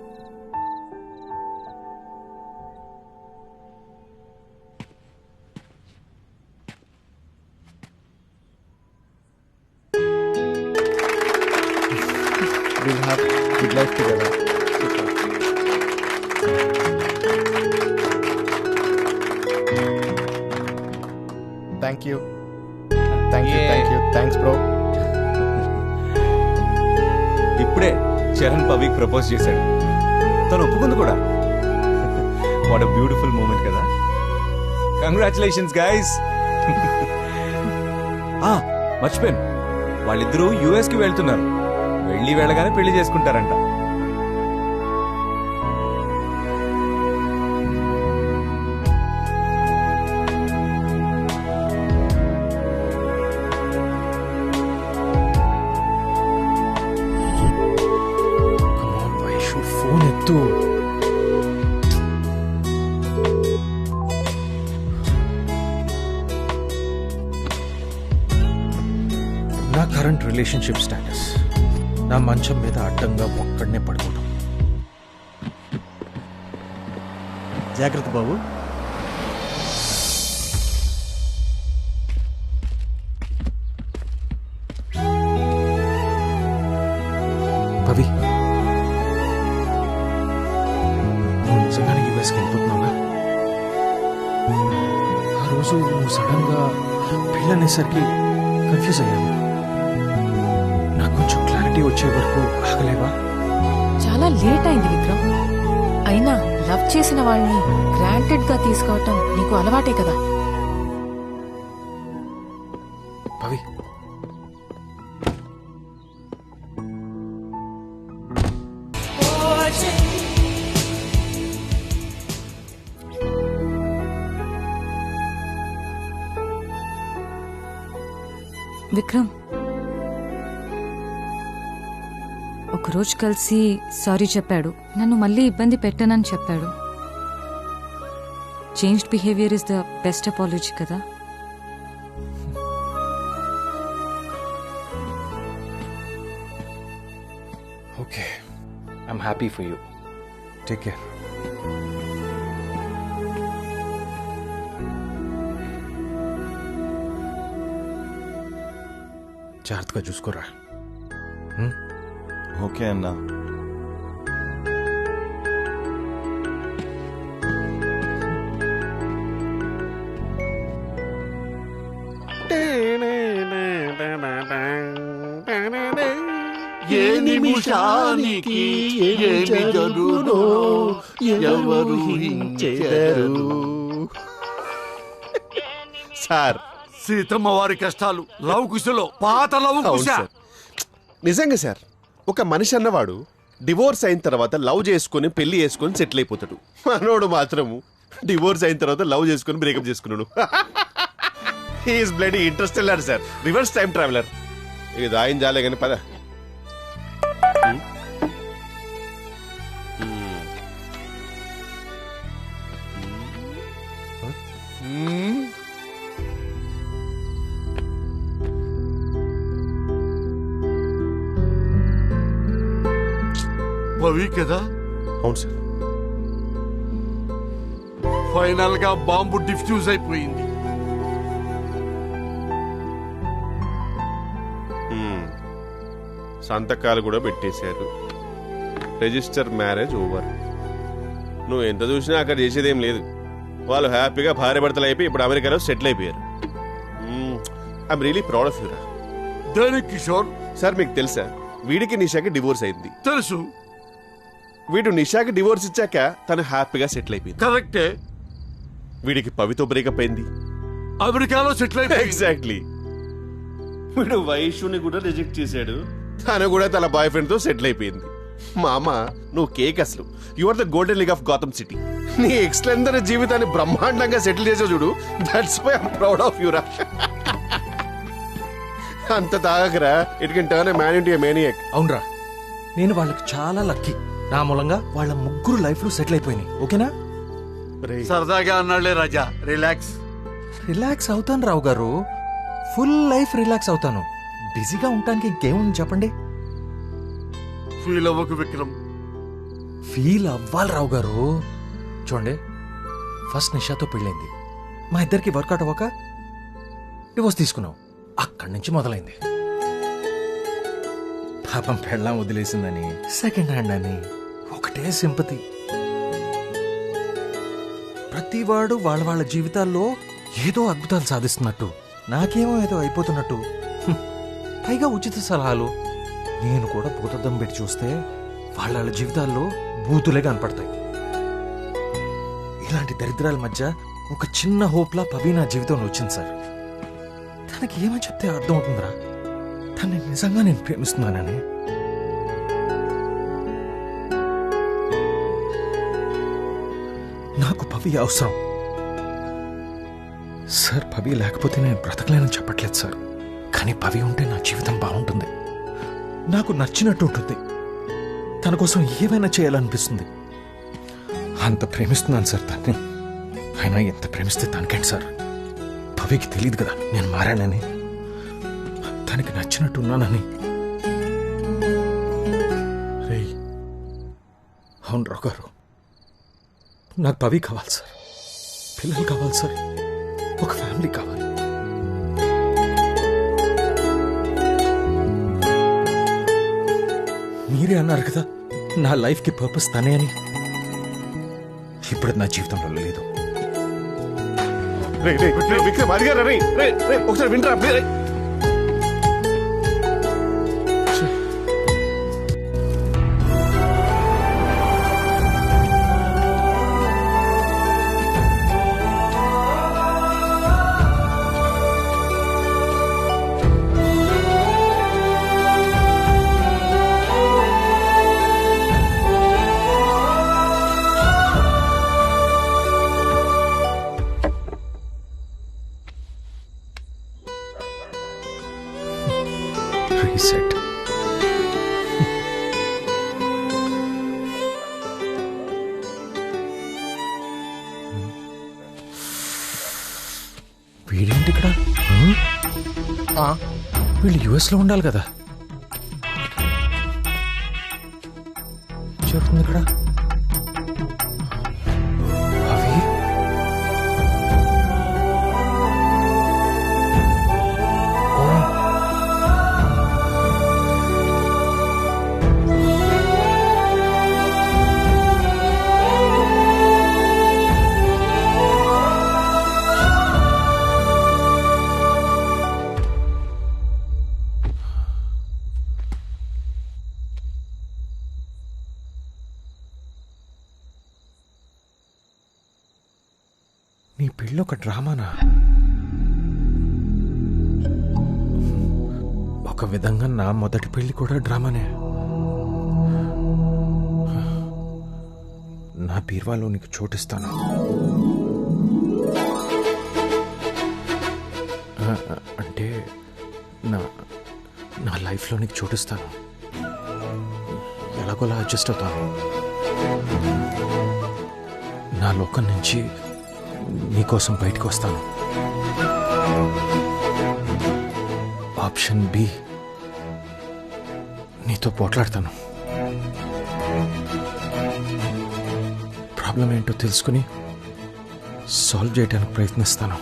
We'll have good life together. Thank you. Thanks, bro. ఇప్పుడే చరణ్ పవికి ప్రపోజ్ చేశాడు. తను ఒప్పుకుంది కూడా. వాట్ అ బ్యూటిఫుల్ మూమెంట్ కదా. Congratulations guys. మర్చిపోయాను, వాళ్ళిద్దరూ యుఎస్ కి వెళ్తున్నారు. వెళ్ళగానే పెళ్లి చేసుకుంటారంట. ఫోన్ ఎత్తు. నా కరెంట్ రిలేషన్షిప్ స్టేటస్, నా మంచం మీద అడ్డంగా ఒక్కడనే పడుకోవడం. జాగ్రత్త బాబు. పవి, నువ్వు నిజంగానే యూఎస్కి వెళ్ళిపోతున్నావుగా? ఆ రోజు నువ్వు సడన్ గా పెళ్ళనేసరికి కన్ఫ్యూజ్ అయ్యాను. నాకు కొంచెం క్లారిటీ వచ్చే వరకు ఆగలేవా? చాలా లేట్ అయింది విక్రమ్. అయినా లవ్ చేసిన వాళ్ళని గ్రాంటెడ్ గా తీసుకోవటం నీకు అలవాటే కదా. పవి, విక్రమ్, ఒకరోజు కలిసి సారీ చెప్పాడు. నన్ను మళ్ళీ ఇబ్బంది పెట్టనని చెప్పాడు. Changed behaviour is the best apology కదా. I'm happy for you. Take care. జాగ్రత్తగా చూసుకోరా. ఓకే అన్నా. ఏ నిమిషానికి ఏమి జరుగునో ఎవరు ఊహించెదరు. సార్ సీతమ్మ వారి కష్టాలు లవ్ కుశలో పాత లవ్ కుశ. నిజంగా సార్, ఒక మనిషి అన్నవాడు డివోర్స్ అయిన తర్వాత లవ్ చేసుకుని పెళ్లి చేసుకుని సెటిల్ అయిపోతాడు. మనోడు మాత్రము డివోర్స్ అయిన తర్వాత లవ్ చేసుకుని బ్రేకప్ చేసుకున్నాడు. He's bloody Interstellar sir, reverse time traveller. ఇది ఆయన జాలే కానీ పద. పవి కదా? అవును సార్. ఫైనల్ గా బాంబు డిఫ్యూజ్ అయిపోయింది. సంతకాలు కూడా పెట్టేశారు. Register marriage over. నువ్వు ఎంత చూసినా అక్కడ చేసేదేం లేదు. వాళ్ళు హ్యాపీగా భార్య భర్తలు అయిపోయి ఇప్పుడు అమెరికాలో సెటిల్ అయిపోయారు. ఐఎమ్ రియలీ ప్రౌడ్ ఆఫ్ యూరా. దేనికి కిషోర్? సార్ మీకు తెలుసా, వీడికి నిషాకి డివోర్స్ అయింది. తెలుసు. వీడు నిషాకి డివోర్స్ ఇచ్చాక తను హ్యాపీగా సెటిల్ అయిపోయింది. కరెక్టే. వీడికి పవితో బ్రేకప్ అయింది, అమెరికాలో సెటిల్ అయిపోయింది. ఎగ్జాక్ట్లీ. వీడు వైషుని కూడా రిజెక్ట్ చేశాడు, తను కూడా తన బాయ్ ఫ్రెండ్ తో సెటిల్ అయిపోయింది. మామ నువ్వు కేక్ అసలు. You are the golden league of Gotham city. నీ ఎక్స్లెందర్ జీవితాన్ని బ్రహ్మాండంగా సెటిల్ చేసావు చూడు. That's why I'm proud of యూరా. అంత తాగకరా, it can turn a man into a maniac. అవునరా, నేను వాళ్ళకి చాలా లక్కీ. నా మూలంగా వాళ్ళ ముగ్గురు లైఫ్ లో సెటిల్ అయిపోయినాయి. ఓకేనా? సరదాగా అన్నాళ్లే రాజా. రిలాక్స్. రిలాక్స్ అవుతాను రావు గారు, ఫుల్ లైఫ్ రిలాక్స్ అవుతాను. బిజీగా ఉంటానికి ఇంకేముంది చెప్పండి. ఫీల్ అవ్వకు విక్రమ్. ఫీల్ అవ్వాలి రావు గారు. చూడండి, ఫస్ట్ నిషాతో పెళ్ళైంది, మా ఇద్దరికి వర్కౌట్ అవ్వక డివోర్స్ తీసుకున్నాం. అక్కడి నుంచి మొదలైంది. పాపం పెళ్ళాం వదిలేసిందని, సెకండ్ హ్యాండ్ అని ఒకటే సింపతి. ప్రతివాడు వాళ్ళ వాళ్ళ జీవితాల్లో ఏదో అద్భుతాలు సాధిస్తున్నట్టు, నాకేమో ఏదో అయిపోతున్నట్టు. పైగా ఉచిత సలహాలు. నేను కూడా భూతద్దం పెట్టి చూస్తే వాళ్ళ వాళ్ళ జీవితాల్లో బూతులే కనపడతాయి. ఇలాంటి దరిద్రాల మధ్య ఒక చిన్న హోప్లా పవి నా జీవితంలో వచ్చింది సార్. తనకి ఏమని చెప్తే అర్థం అవుతుందిరా తనని నిజంగా నేను ప్రేమిస్తున్నానని. నాకు పవి అవసరం సార్. పవి లేకపోతే నేను బ్రతకలేనని చెప్పట్లేదు సార్, కానీ పవి ఉంటే నా జీవితం బాగుంటుంది, నాకు నచ్చినట్టు ఉంటుంది, తన కోసం ఏమైనా చేయాలనిపిస్తుంది. అంత ప్రేమిస్తున్నాను సార్ తన్ని. అయినా ఎంత ప్రేమిస్తే తనకేంటి సార్? పవికి తెలియదు కదా నేను మారానని, తనకి నచ్చినట్టున్నానని. రే అవును రావు గారు, నాకు పవి కావాలి సార్, పిల్లలు కావాలి సార్, ఒక ఫ్యామిలీ కావాలి. మీరే అన్నారు కదా నా లైఫ్కి పర్పస్ తనే అని. ఇప్పుడు నా జీవితంలో లేదు. విక్రమ్ అడిగారా? ఒకసారి వింటరా. రీసెట్. వీడేంటి ఇక్కడ? వీళ్ళు యుఎస్ లో ఉండాలి కదా. జరుగుతుంది ఇక్కడ? అవి నీ పెళ్ళి ఒక డ్రామానా? ఒక విధంగా నా మొదటి పెళ్లి కూడా డ్రామానే. నా బీర్వాలో నీకు చోటిస్తాను. అంటే నా నా లైఫ్లో నీకు చోటిస్తాను. ఎలాగోలా అడ్జస్ట్ అవుతాను. నా లోకం నుంచి నీకోసం బయటకు వస్తాను. ఆప్షన్ బి, నీతో పోట్లాడతాను. ప్రాబ్లం ఏంటో తెలుసుకుని సాల్వ్ చేయడానికి ప్రయత్నిస్తాను.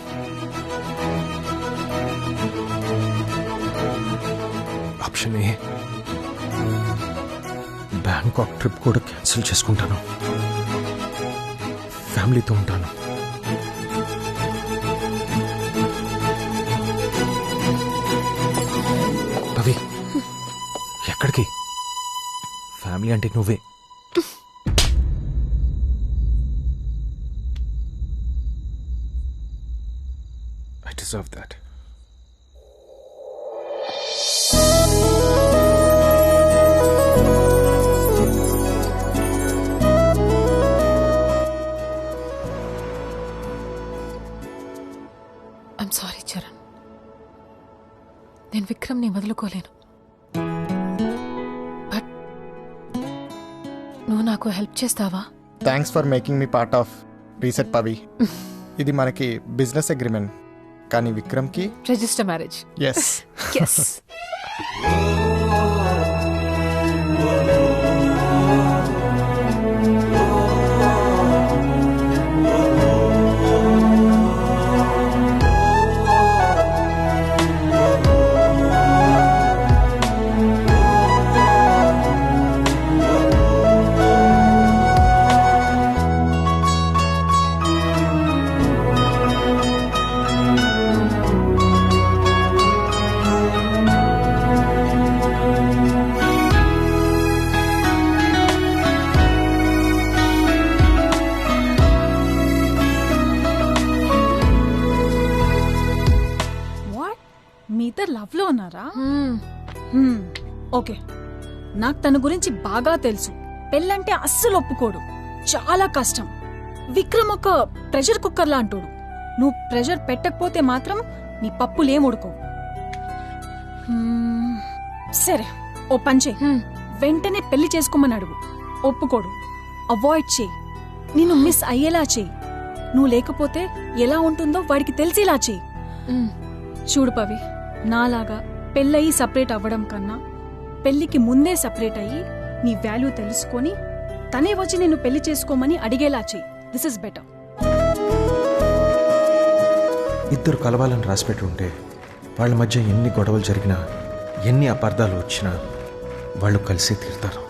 ఆప్షన్ ఏ, బ్యాంకాక్ ట్రిప్ కూడా క్యాన్సిల్ చేసుకుంటాను. ఫ్యామిలీతో ఉంటాను. పవి, ఎక్కడికి? ఫ్యామిలీ అంటే నువ్వే. I deserve that. I'm sorry Charan, నేను విక్రమ్ని వదులుకోలేను. బట్ నువ్వు నాకు హెల్ప్ చేస్తావా? Thanks for making me part of reset Pavi. ఇది మనకి బిజినెస్ అగ్రిమెంట్, కానీ విక్రమ్కి రిజిస్టర్ మ్యారేజ్. Yes yes. మీ ఇద్దరు లవ్ లో ఉన్నారా? ఓకే, నాకు తన గురించి బాగా తెలుసు. పెళ్ళంటే అస్సలు ఒప్పుకోడు, చాలా కష్టం. విక్రమ్ ఒక ప్రెషర్ కుక్కర్ లాంటోడు. నువ్వు ప్రెషర్ పెట్టకపోతే మాత్రం నీ పప్పులేం ఉడుకోవు. సరే, ఓ పంచే, వెంటనే పెళ్లి చేసుకోమని అడుగు. ఒప్పుకోడు, అవాయిడ్ చేయి. నిన్ను మిస్ అయ్యేలా చేయి. నువ్వు లేకపోతే ఎలా ఉంటుందో వాడికి తెలిసేలా చేయి. చూడు పవి, నాలాగా పెళ్ళయి సపరేట్ అవ్వడం కన్నా పెళ్లికి ముందే సపరేట్ అయ్యి నీ వాల్యూ తెలుసుకొని తనే వచ్చి నిన్ను పెళ్లి చేసుకోమని అడిగేలా చెయ్యి. This is better. ఇద్దరు కలవాలని రాసిపెట్టి ఉంటే వాళ్ళ మధ్య ఎన్ని గొడవలు జరిగినా, ఎన్ని అపార్థాలు వచ్చినా వాళ్ళు కలిసి తీరుతారు.